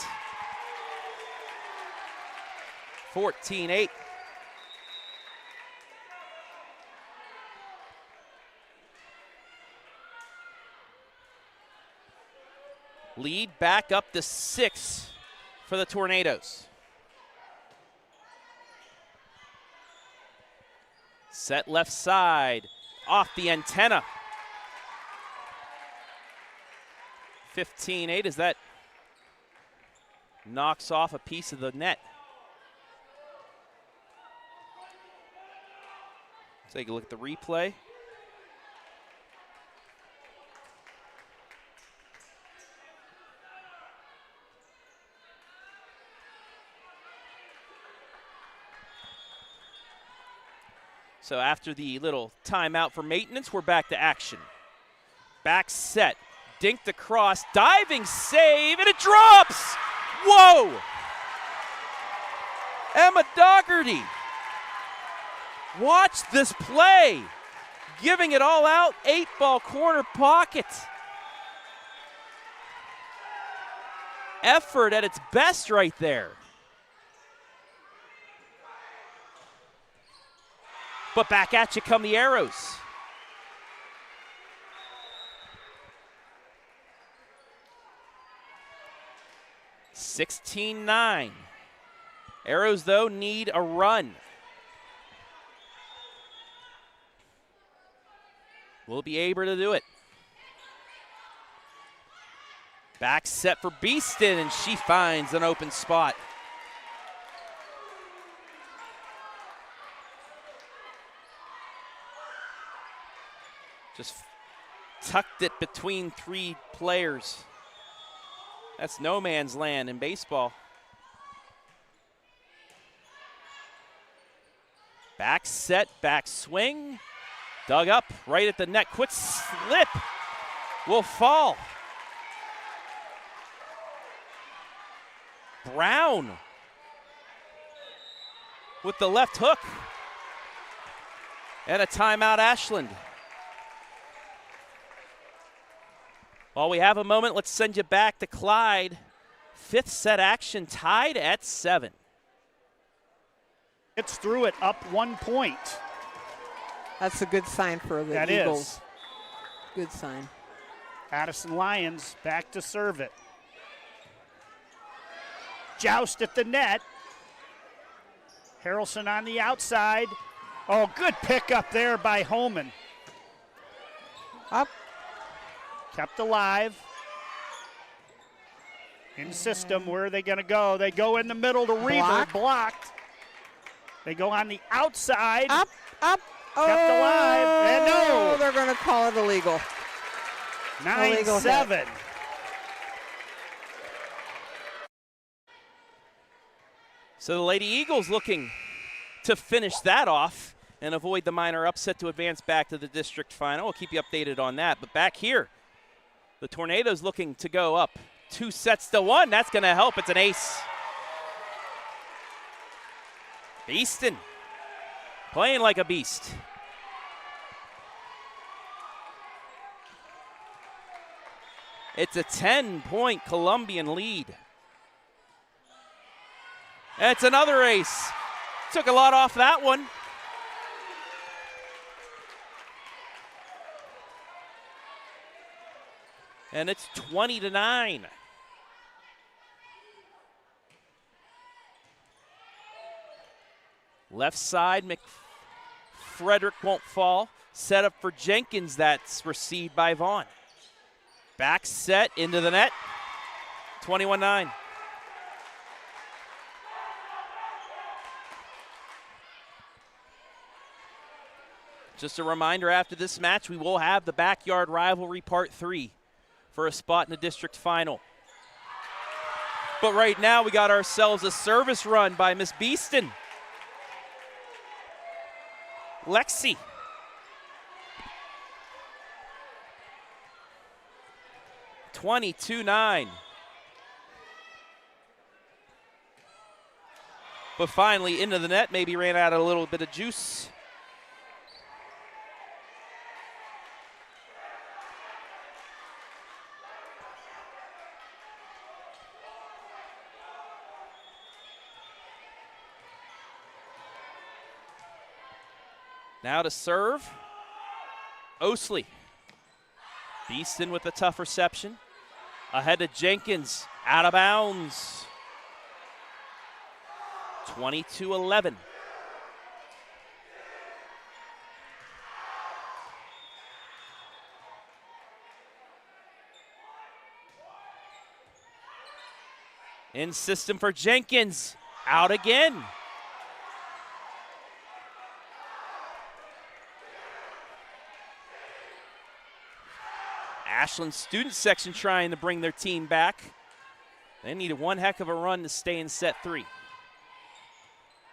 14-8. Lead back up to 6 for the Tornadoes. Set left side, off the antenna. 15-8 as that knocks off a piece of the net. Take a look at the replay. So after the little timeout for maintenance, we're back to action. Back set, dinked across, diving save, and it drops! Whoa! Emma Dougherty. Watch this play. Giving it all out, 8-ball corner pocket. Effort at its best right there. But back at you come the Arrows. (16-9). Arrows, though, need a run. Will be able to do it. Back set for Beeston, and she finds an open spot. Just tucked it between 3 players. That's no man's land in baseball. Back set, back swing. Dug up right at the net. Quick slip. Will fall. Brown with the left hook. And a timeout, Ashland. While we have a moment, let's send you back to Clyde. 5th set action tied at 7. It's through it up 1 point. That's a good sign for the That Eagles. is. Good sign. Addison Lyons back to serve it. Joust at the net. Harrelson on the outside. Oh, good pickup there by Holman. Up. Kept alive. In system, where are they going to go? They go in the middle to Reber, blocked. They go on the outside. Up, up. Kept alive, and no. They're going to call it illegal. 9-7. So the Lady Eagles looking to finish that off and avoid the minor upset to advance back to the district final. We'll keep you updated on that. But back here, the Tornadoes looking to go up 2-1. That's going to help. It's an ace. Beeston playing like a beast. It's a 10-point Columbian lead. It's another ace. Took a lot off that one. And it's 20-9. Left side, Frederick won't fall. Set up for Jenkins, that's received by Vaughn. Back set into the net, 21-9. Just a reminder, after this match, we will have the Backyard Rivalry Part 3 for a spot in the district final. But right now, we got ourselves a service run by Miss Beeston. Lexi. (22-9). But finally into the net, maybe ran out a little bit of juice. Now to serve, Oslie. Beeston with a tough reception. Ahead to Jenkins, out of bounds. 22-11. In system for Jenkins, out again. Ashland student section trying to bring their team back. They needed one heck of a run to stay in set 3.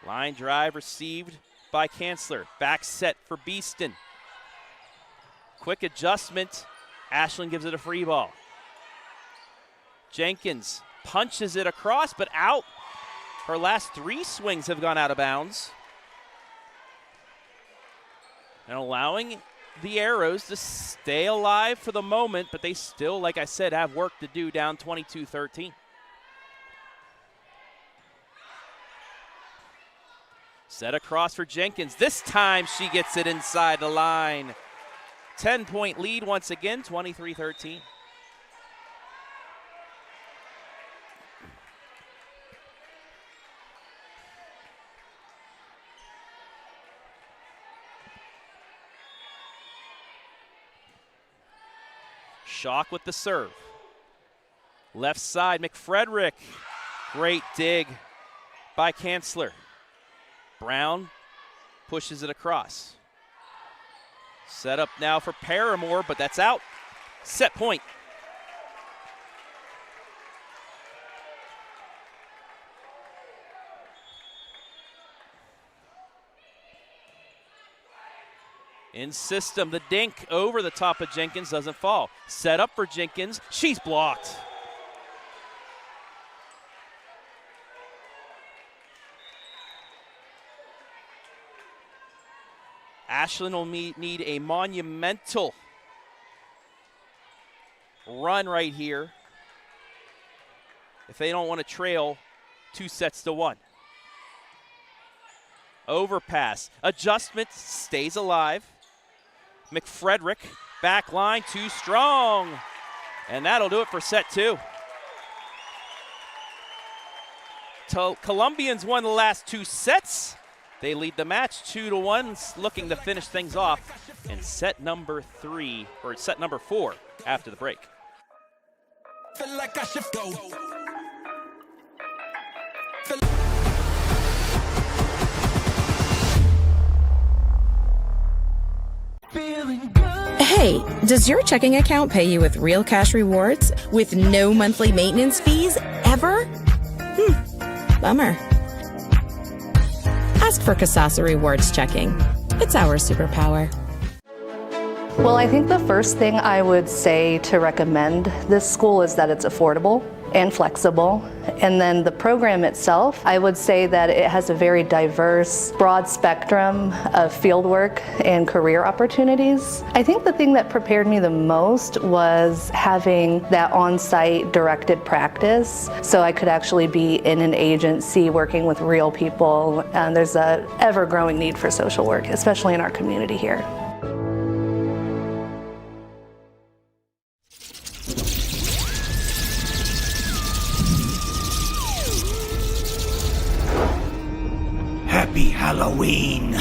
Line drive received by Kanzler. Back set for Beeston. Quick adjustment. Ashland gives it a free ball. Jenkins punches it across, but out. Her last 3 swings have gone out of bounds. And allowing the Arrows to stay alive for the moment, but they still, like I said, have work to do down 22-13. Set across for Jenkins. This time she gets it inside the line. 10-point lead once again, 23-13. Schock with the serve. Left side, McFrederick. Great dig by Kanzler. Brown pushes it across. Set up now for Paramore, but that's out. Set point. In system, the dink over the top of Jenkins doesn't fall. Set up for Jenkins. She's blocked. Ashland will need a monumental run right here if they don't want to trail 2-1. Overpass. Adjustment stays alive. McFrederick, back line, too strong. And that'll do it for set 2. Columbians won the last 2 sets. They lead the match 2-1, looking to finish things off in set number 4 after the break. Feel like I should go. Hey, does your checking account pay you with real cash rewards with no monthly maintenance fees ever? Bummer. Ask for Kasasa Rewards Checking. It's our superpower. Well, I think the first thing I would say to recommend this school is that it's affordable and flexible. And then the program itself, I would say that it has a very diverse, broad spectrum of fieldwork and career opportunities. I think the thing that prepared me the most was having that on-site directed practice, so I could actually be in an agency working with real people. And there's a ever-growing need for social work, especially in our community here. Happy Halloween!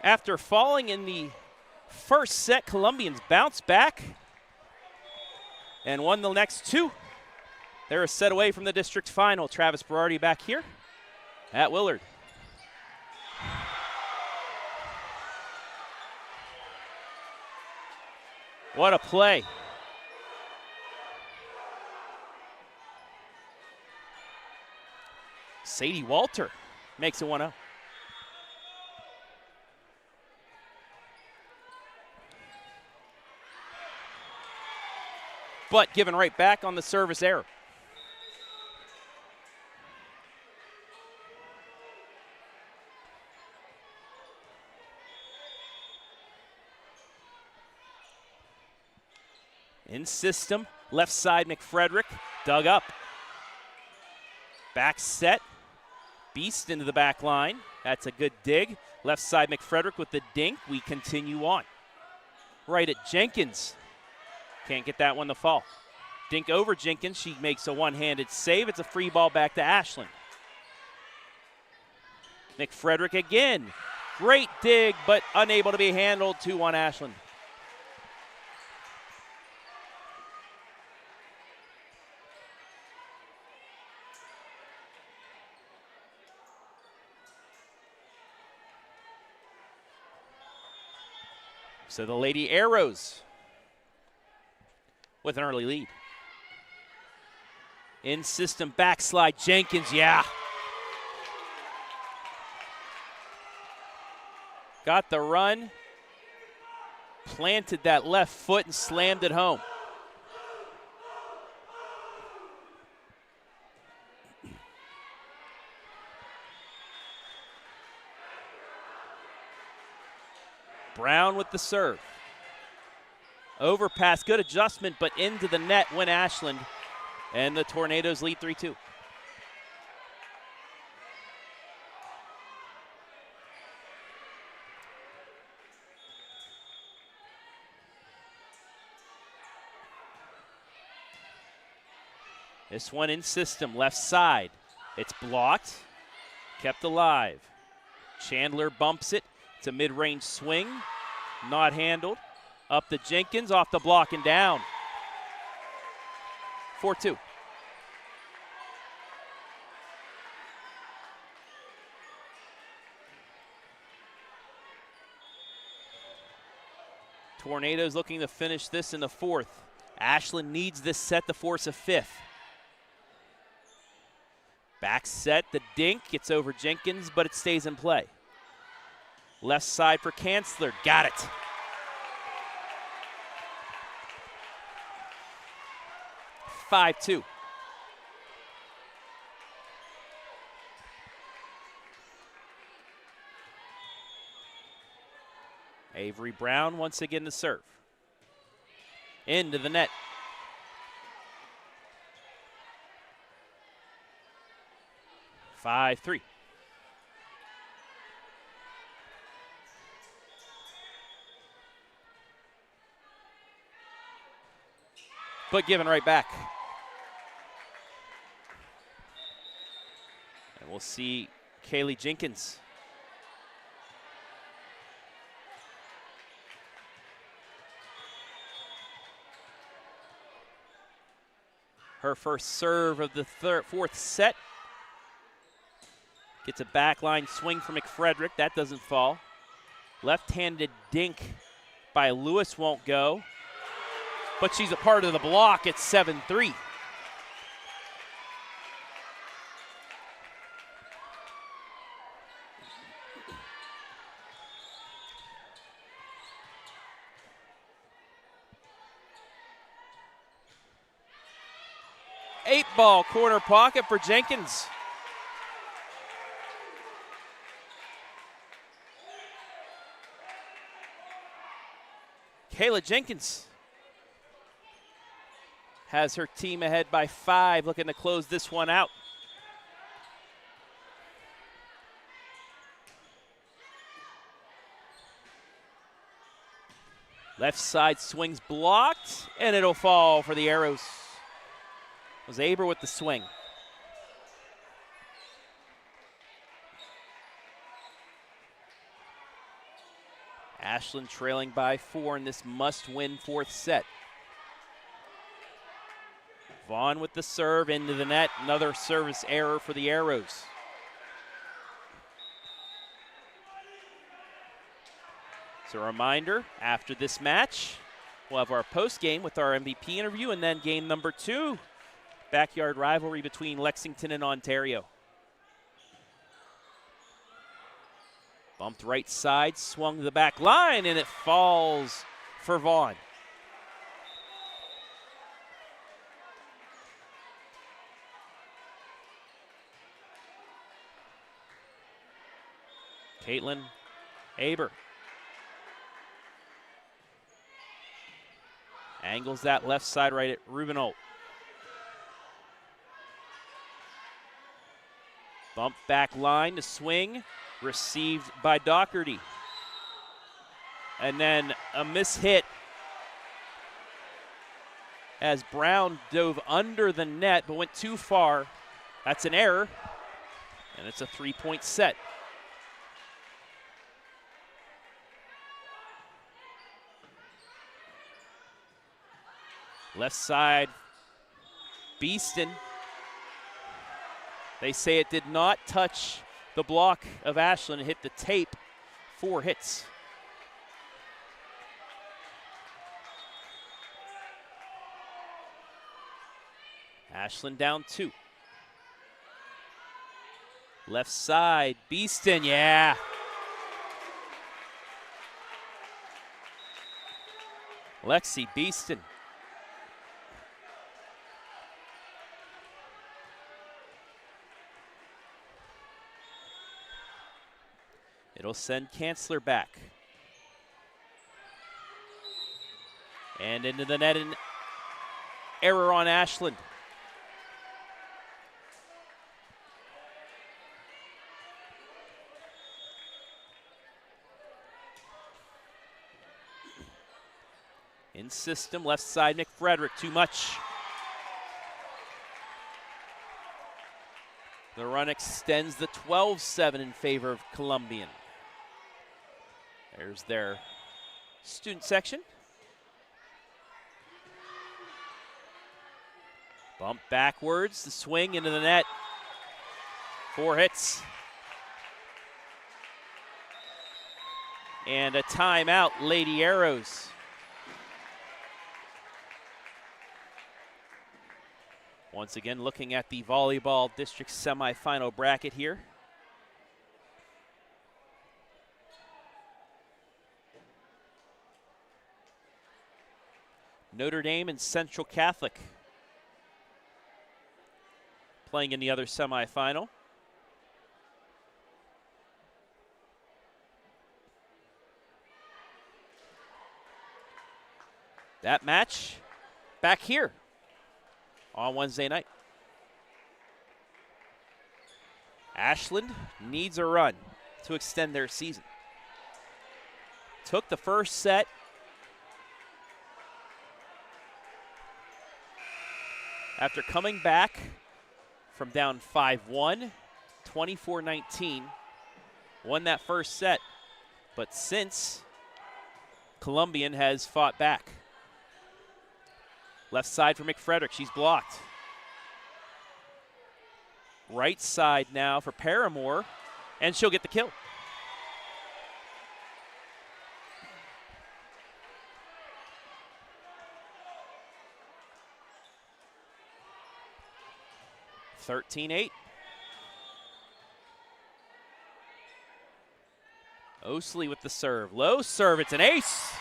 After falling in the first set, Columbians bounced back and won the next two. They're a set away from the district final. Travis Berardi back here at Willard. What a play. Sadie Walter makes it 1-0. But given right back on the service error. In system, left side McFrederick, dug up. Back set, Beast into the back line. That's a good dig. Left side McFrederick with the dink. We continue on. Right at Jenkins. Can't get that one to fall. Dink over Jenkins. She makes a one-handed save. It's a free ball back to Ashland. McFrederick again. Great dig, but unable to be handled. 2-1 Ashland. So the Lady Arrows with an early lead. In system backslide Jenkins, yeah. Got the run, planted that left foot and slammed it home. Brown with the serve. Overpass, good adjustment, but into the net went Ashland. And the Tornadoes lead 3-2. This one in system, left side. It's blocked, kept alive. Chandler bumps it. It's a mid-range swing, not handled. Up to Jenkins, off the block and down. 4-2. Tornadoes looking to finish this in the fourth. Ashland needs this set to force a fifth. Back set, the dink gets over Jenkins, but it stays in play. Left side for Kanzler, got it. Five-2. Avery Brown once again to serve. Into the net. 5-3. But given right back. And we'll see Kalea Jenkins. Her first serve of the fourth set. Gets a backline swing from McFrederick. That doesn't fall. Left-handed dink by Lewis won't go. But she's a part of the block at 7-3. Eight ball corner pocket for Jenkins. Kalea Jenkins has her team ahead by 5, looking to close this one out. Left side swings blocked, and it'll fall for the Arrows. It was Aber with the swing. Ashland trailing by 4 in this must-win 4th set. Vaughn with the serve into the net. Another service error for the Arrows. So a reminder, after this match, we'll have our post-game with our MVP interview, and then game number 2, backyard rivalry between Lexington and Ontario. Bumped right side, swung to the back line, and it falls for Vaughn. Caitlin Aber angles that left side right at Rubinolt. Bump back line to swing, received by Doherty. And then a mishit as Brown dove under the net but went too far. That's an error, and it's a 3-point set. Left side, Beeston. They say it did not touch the block of Ashland. It hit the tape. 4 hits. Ashland down 2. Left side, Beeston, yeah. Lexi Beeston. It'll send Kanzler back. And into the net, an error on Ashland. In system, left side, McFrederick, too much. The run extends the 12-7 in favor of Columbian. There's their student section. Bump backwards, the swing into the net. 4 hits. And a timeout, Lady Arrows. Once again, looking at the volleyball district semifinal bracket here. Notre Dame and Central Catholic playing in the other semifinal. That match back here on Wednesday night. Ashland needs a run to extend their season. Took the first set. After coming back from down 5-1, 24-19, won that first set. But since, Columbian has fought back. Left side for McFrederick, she's blocked. Right side now for Paramore, and she'll get the kill. (13-8). Oslie with the serve. Low serve, it's an ace.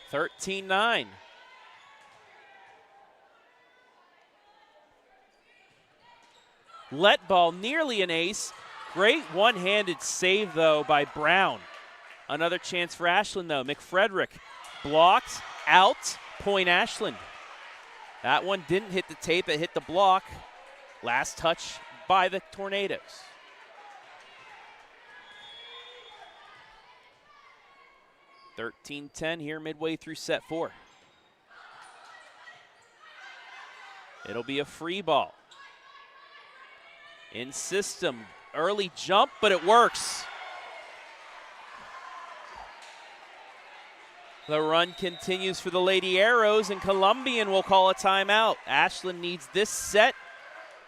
(13-9). Let ball, nearly an ace. Great one-handed save, though, by Brown. Another chance for Ashland, though. McFrederick blocked, out, point Ashland. That one didn't hit the tape, it hit the block. Last touch by the Tornadoes. (13-10) here midway through set 4. It'll be a free ball. In system, early jump, but it works. The run continues for the Lady Arrows, and Columbian will call a timeout. Ashland needs this set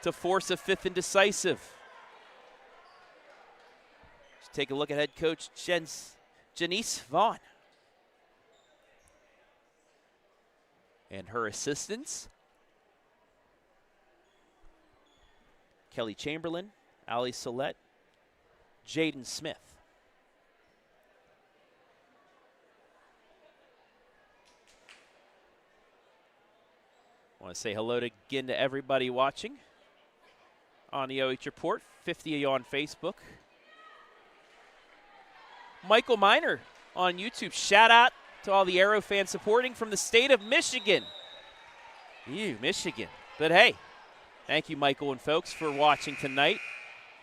to force a fifth and decisive. Let's take a look at head coach Janice Vaughn and her assistants. Kelly Chamberlain, Ali Solet, Jaden Smith. I want to say hello again to everybody watching on the OH Report, 50 of you on Facebook. Michael Miner on YouTube. Shout out to all the Arrow fans supporting from the state of Michigan. Michigan. But hey, thank you, Michael and folks, for watching tonight.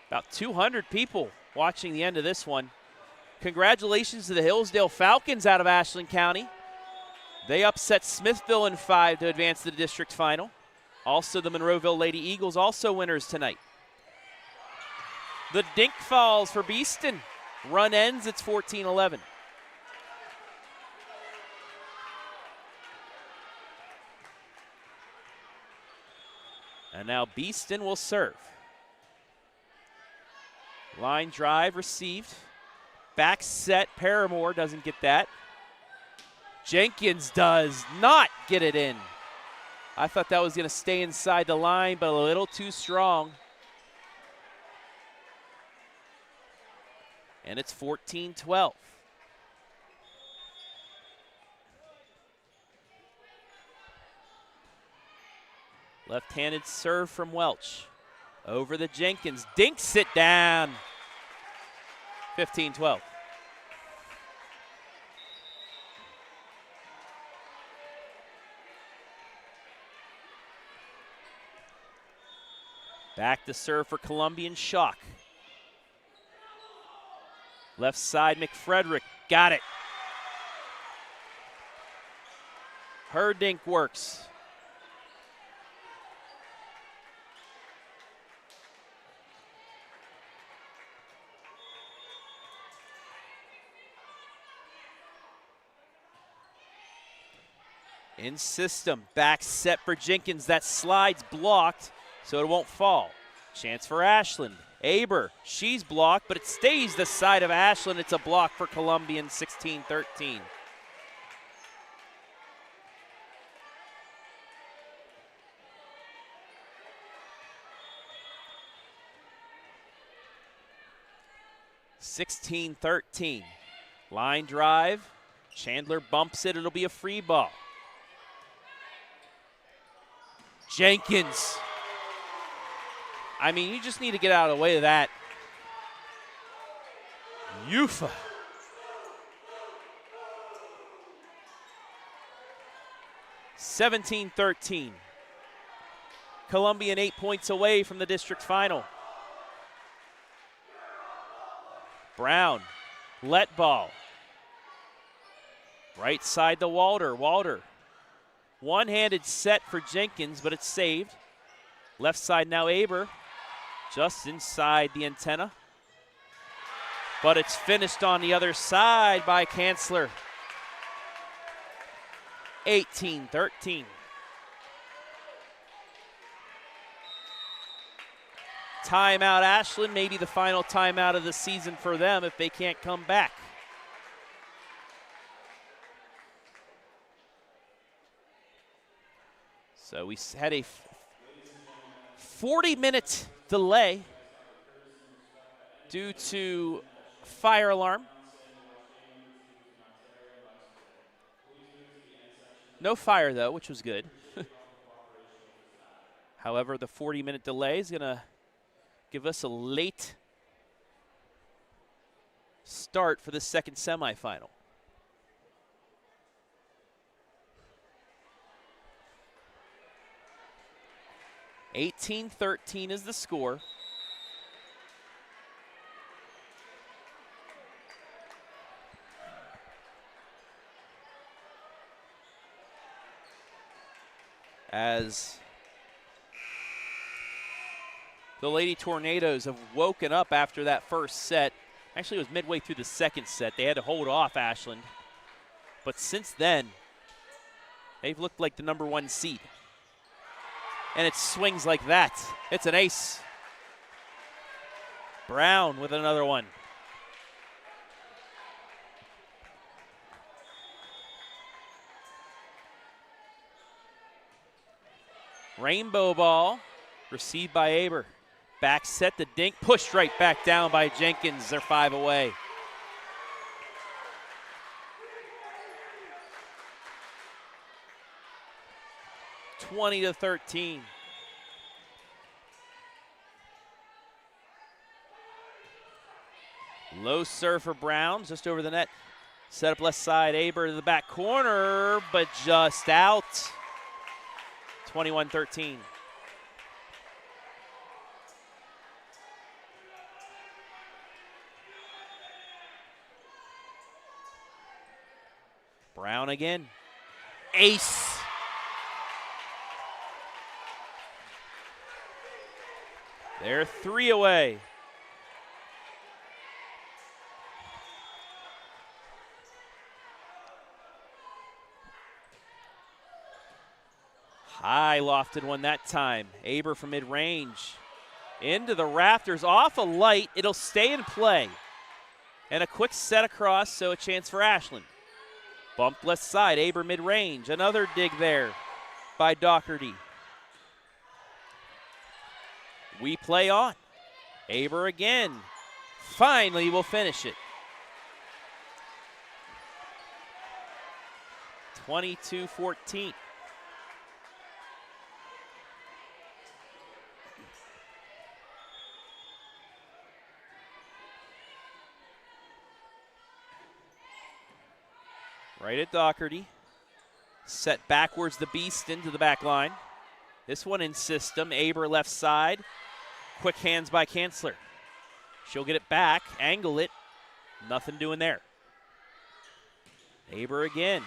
About 200 people watching the end of this one. Congratulations to the Hillsdale Falcons out of Ashland County. They upset Smithville in 5 to advance to the district final. Also, the Monroeville Lady Eagles also winners tonight. The dink falls for Beeston. Run ends, it's 14-11. And now Beeston will serve. Line drive received. Back set, Paramore doesn't get that. Jenkins does not get it in. I thought that was going to stay inside the line, but a little too strong. And it's 14-12. Left-handed serve from Welch. Over the Jenkins. Dinks it down. 15-12. Back to serve for Columbian, Shock. Left side, McFrederick, got it. Her dink works. In system, back set for Jenkins. That slide's blocked, so it won't fall. Chance for Ashland. Aber, she's blocked, but it stays the side of Ashland. It's a block for Columbian, 16-13. Line drive. Chandler bumps it. It'll be a free ball. Jenkins. I mean, you just need to get out of the way of that. Yufa. (17-13). Columbian 8 points away from the district final. Brown, let ball. Right side to Walter. Walter. One-handed set for Jenkins, but it's saved. Left side now Aber. Just inside the antenna. But it's finished on the other side by Kanzler. 18-13. Timeout Ashland, maybe the final timeout of the season for them if they can't come back. So we had a 40-minute delay due to fire alarm. No fire, though, which was good. However, the 40-minute delay is going to give us a late start for the second semifinal. (18-13) is the score. As The Lady Tornadoes have woken up after that first set. Actually, it was midway through the second set. They had to hold off Ashland. But since then, they've looked like the #1 seed. And it swings like that. It's an ace. Brown with another one. Rainbow ball, received by Aber. Back set to Dink, pushed right back down by Jenkins. They're 5 away. (20-13). Low serve for Brown, just over the net. Set up left side, Aber to the back corner, but just out. 21-13. Brown again. Ace. They're 3 away. High lofted one that time. Aber from mid-range. Into the rafters, off a light. It'll stay in play. And a quick set across, so a chance for Ashland. Bumped left side, Aber mid-range. Another dig there by Doherty. We play on. Aber again. Finally will finish it. 22-14. Right at Doherty. Set backwards the Beast into the back line. This one in system. Aber left side. Quick hands by Kanzler. She'll get it back, angle it. Nothing doing there. Aber again.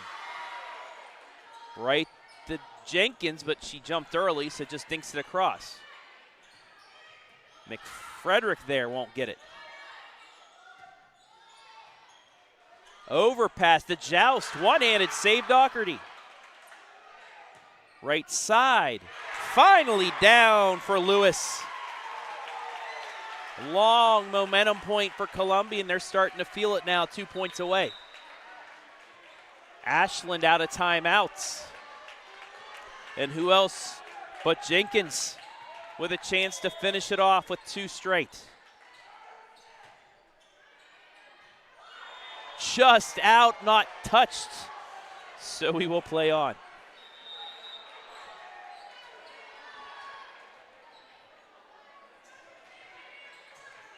Right to Jenkins, but she jumped early, so just dinks it across. McFrederick there won't get it. Overpass the joust, one-handed save Doherty. Right side, finally down for Lewis. Long momentum point for Columbian. They're starting to feel it now, 2 points away. Ashland out of timeouts. And who else but Jenkins with a chance to finish it off with 2 straight. Just out, not touched. So we will play on.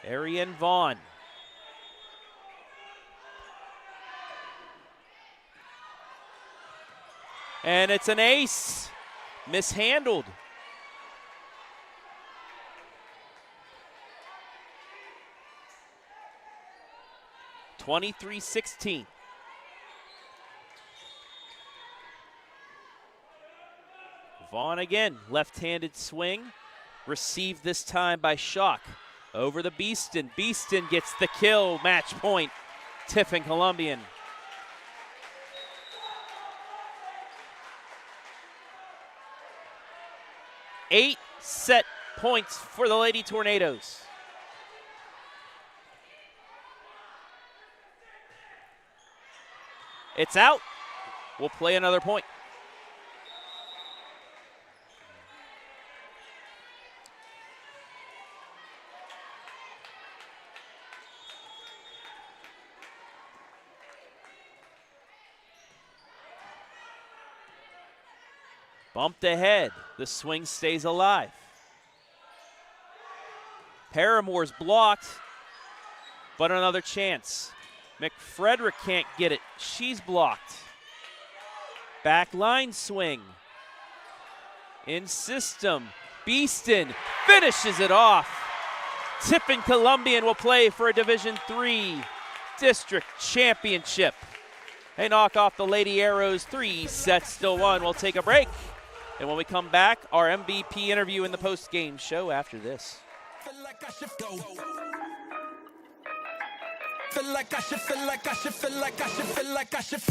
Ariane Vaughn. And it's an ace. Mishandled. (23-16). Vaughn again, left-handed swing. Received this time by Schock. Over the Beeston. Beeston gets the kill. Match point. Tiffin Columbian. Eight set points for the Lady Tornadoes. It's out. We'll play another point. Bumped ahead. The swing stays alive. Paramore's blocked, but another chance. McFrederick can't get it. She's blocked. Back line swing. In system. Beeston finishes it off. Tiffin Columbian will play for a Division III District Championship. They knock off the Lady Arrows 3-1. We'll take a break. And when we come back, our MVP interview in the post-game show after this. Feel like I should go. Feel like I should, feel like I should, feel like I should, feel like I should.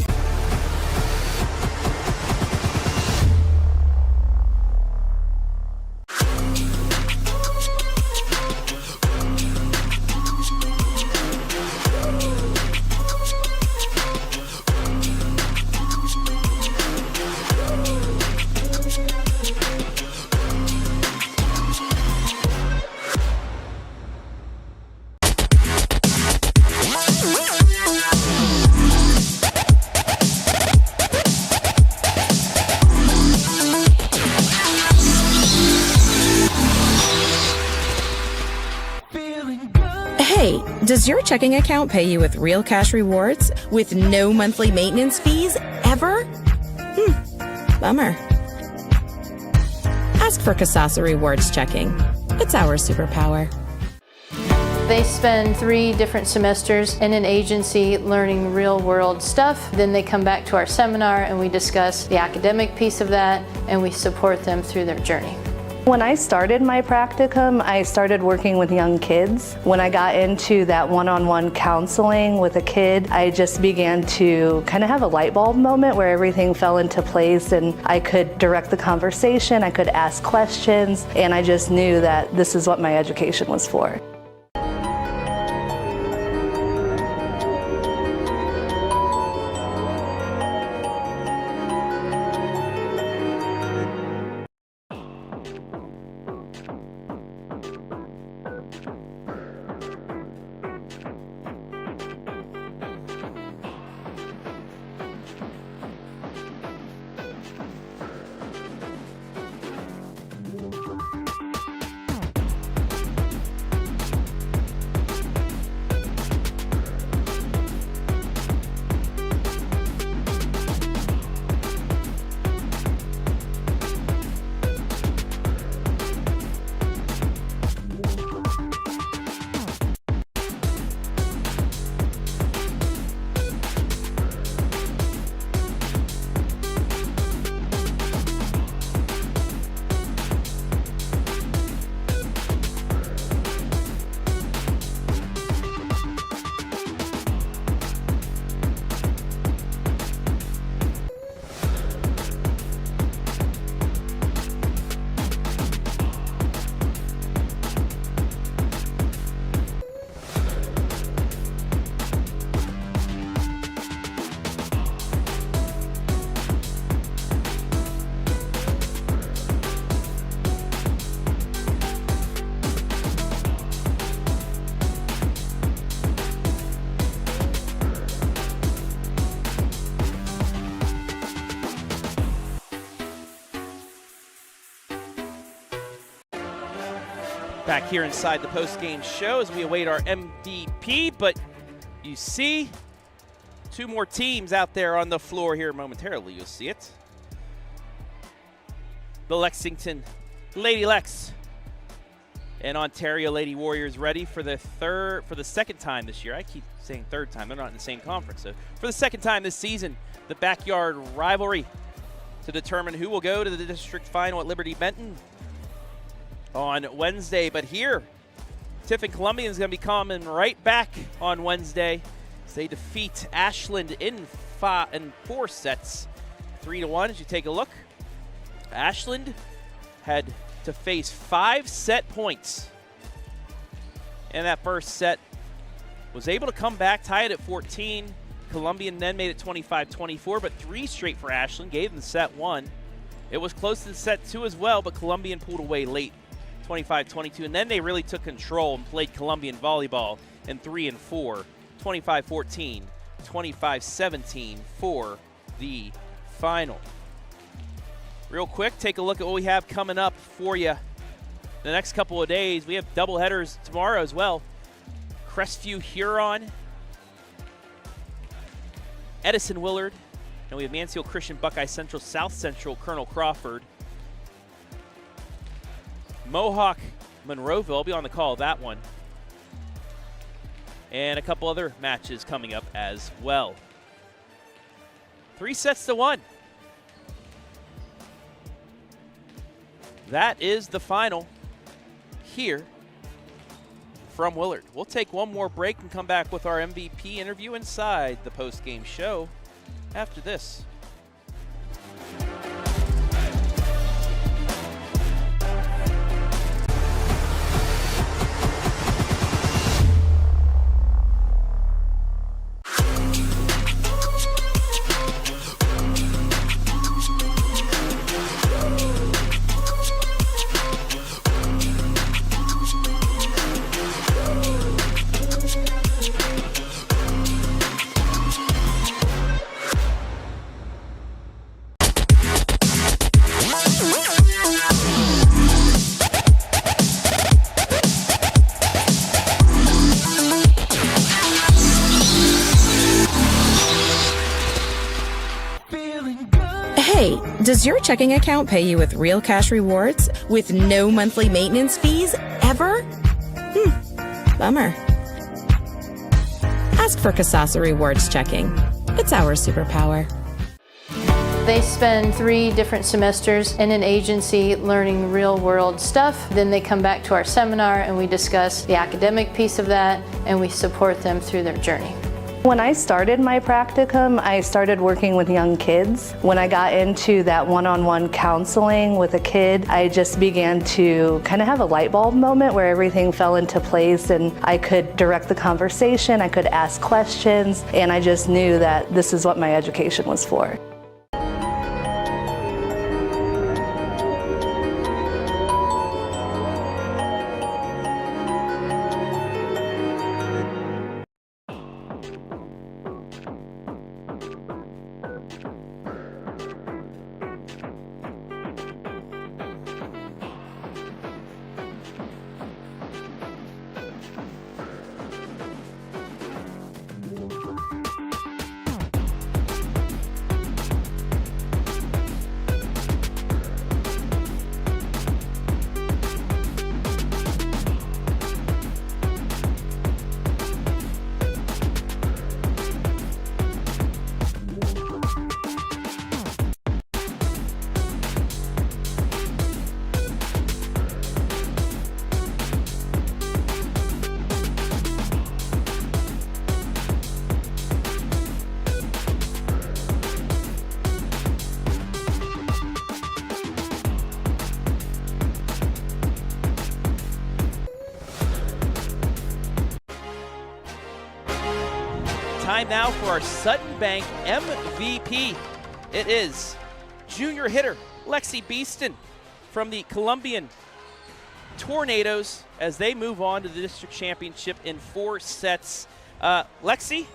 Hey, does your checking account pay you with real cash rewards with no monthly maintenance fees ever? Bummer. Ask for Kasasa Rewards Checking. It's our superpower. They spend 3 different semesters in an agency learning real world stuff. Then they come back to our seminar and we discuss the academic piece of that and we support them through their journey. When I started my practicum, I started working with young kids. When I got into that one-on-one counseling with a kid, I just began to kind of have a light bulb moment where everything fell into place and I could direct the conversation, I could ask questions, and I just knew that this is what my education was for. Back here inside the post-game show as we await our MVP, but you see 2 more teams out there on the floor here momentarily. You'll see it. The Lexington Lady Lex and Ontario Lady Warriors ready for the second time this year. I keep saying third time. They're not in the same conference. So for the second time this season, the backyard rivalry to determine who will go to the district final at Liberty Benton on Wednesday. But here, Tiffin Columbian is going to be coming right back on Wednesday as they defeat Ashland in 4 sets, 3-1. As you take a look, Ashland had to face 5 set points in that first set, was able to come back, tie it at 14. Columbian then made it 25-24, but 3 straight for Ashland, gave them set 1. It was close to set 2 as well, but Columbian pulled away late, 25-22, and then they really took control and played Columbian volleyball in 3 and 4, 25-14, 25-17 for the final. Real quick, take a look at what we have coming up for you the next couple of days. We have doubleheaders tomorrow as well. Crestview Huron, Edison Willard, and we have Mansfield Christian Buckeye Central, South Central Colonel Crawford. Mohawk Monroeville, I'll be on the call of that one. And a couple other matches coming up as well. 3-1. That is the final here from Willard. We'll take one more break and come back with our MVP interview inside the post-game show after this. Hey, does your checking account pay you with real cash rewards with no monthly maintenance fees ever? Bummer. Ask for Kasasa Rewards Checking. It's our superpower. They spend 3 different semesters in an agency learning real world stuff. Then they come back to our seminar and we discuss the academic piece of that and we support them through their journey. When I started my practicum, I started working with young kids. When I got into that one-on-one counseling with a kid, I just began to kind of have a light bulb moment where everything fell into place and I could direct the conversation, I could ask questions, and I just knew that this is what my education was for. Time now for our Sutton Bank MVP. It is junior hitter Lexi Beeston from the Columbian Tornadoes as they move on to the district championship in 4 sets. Lexi,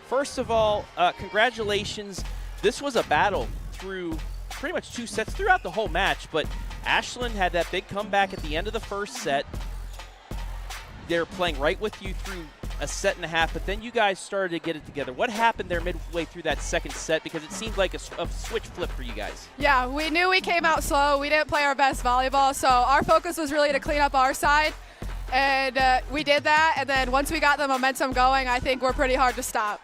first of all, congratulations. This was a battle through pretty much 2 sets throughout the whole match, but Ashland had that big comeback at the end of the first set. They're playing right with you through a set and a half, but then you guys started to get it together. What happened there midway through that second set? Because it seemed like a switch flip for you guys. Yeah, we knew we came out slow. We didn't play our best volleyball, so our focus was really to clean up our side, and we did that. And then once we got the momentum going, I think we're pretty hard to stop.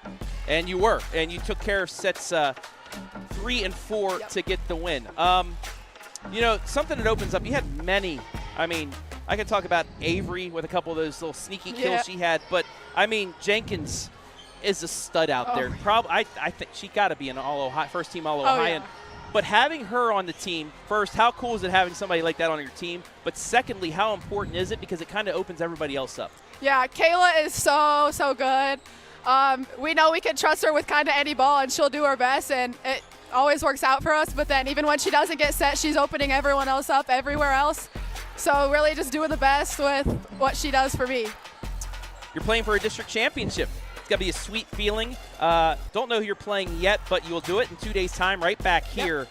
And you were, and you took care of sets 3 and 4 to get the win. You know, something that opens up, you had many, I mean, I can talk about Avery with a couple of those little sneaky kills she had, but I mean, Jenkins is a stud out there. I think she got to be an all-Ohio, first-team all-Ohio. But having her on the team, first, how cool is it having somebody like that on your team? But secondly, how important is it? Because it kind of opens everybody else up. Yeah, Kayla is so good. We know we can trust her with kind of any ball, and she'll do her best, and it always works out for us. But then even when she doesn't get set, she's opening everyone else up everywhere else. So really just doing the best with what she does for me. You're playing for a district championship. It's got to be a sweet feeling. Don't know who you're playing yet, but you will do it in 2 days' time right back here.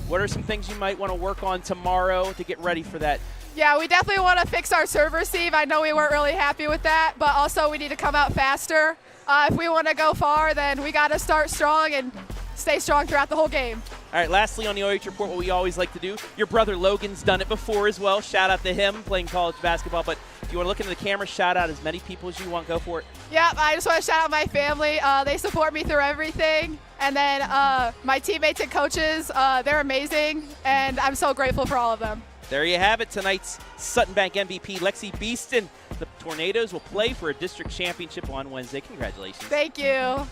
What are some things you might want to work on tomorrow to get ready for that? Yeah, we definitely want to fix our serve receive. I know we weren't really happy with that, but also we need to come out faster. If we want to go far, then we got to start strong and stay strong throughout the whole game. All right, lastly on the OH Report, what we always like to do, your brother Logan's done it before as well. Shout out to him playing college basketball. But if you want to look into the camera, shout out as many people as you want. Go for it. Yeah, I just want to shout out my family. They support me through everything. And then my teammates and coaches, they're amazing. And I'm so grateful for all of them. There you have it, tonight's Sutton Bank MVP, Lexi Beeston, The Tornadoes will play for a district championship on Wednesday. Congratulations. Thank you.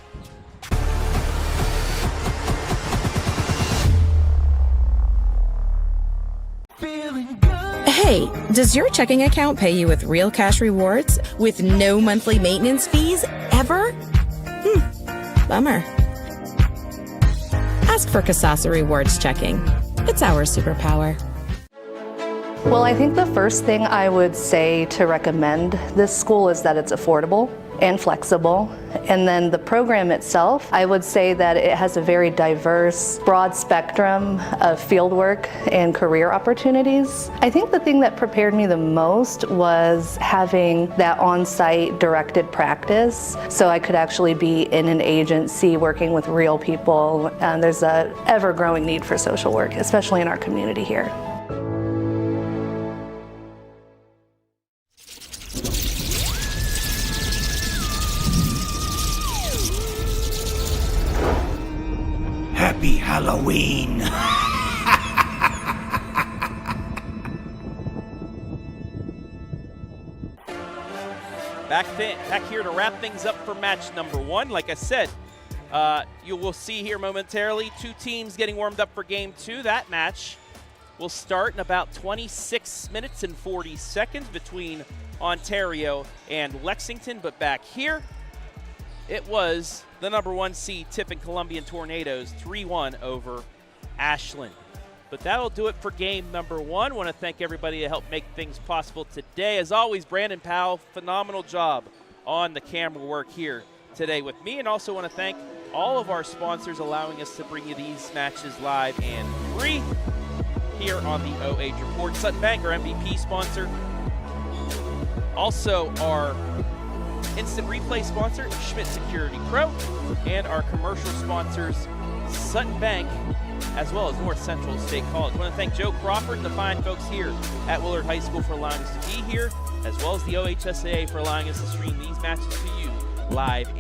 Hey, does your checking account pay you with real cash rewards with no monthly maintenance fees ever? Bummer. Ask for Kasasa Rewards Checking. It's our superpower. Well, I think the first thing I would say to recommend this school is that it's affordable and flexible. And then the program itself, I would say that it has a very diverse, broad spectrum of fieldwork and career opportunities. I think the thing that prepared me the most was having that on-site directed practice, so I could actually be in an agency working with real people. And there's a ever-growing need for social work, especially in our community here. Happy Halloween! Back here to wrap things up for match number 1. Like I said, you will see here momentarily 2 teams getting warmed up for game 2. That match will start in about 26 minutes and 40 seconds between Ontario and Lexington. But back here, it was the number 1 seed Tiffin Columbian Tornadoes 3-1 over Ashland. But that'll do it for game number 1. Want to thank everybody to help make things possible today. As always, Brandon Powell, phenomenal job on the camera work here today with me. And also want to thank all of our sponsors allowing us to bring you these matches live and free here on the OH Report. Sutton Bank, our MVP sponsor. Also our instant replay sponsor, Schmidt Security Pro, and our commercial sponsors, Sutton Bank, as well as North Central State College. I want to thank Joe Crawford and the fine folks here at Willard High School for allowing us to be here, as well as the OHSAA for allowing us to stream these matches to you live and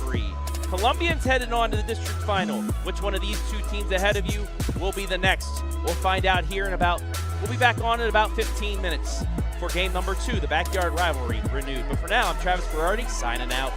free. Columbians headed on to the district final. Which one of these 2 teams ahead of you will be the next? We'll find out here we'll be back on in about 15 minutes for game number 2, the backyard rivalry renewed. But for now, I'm Travis Berardi signing out.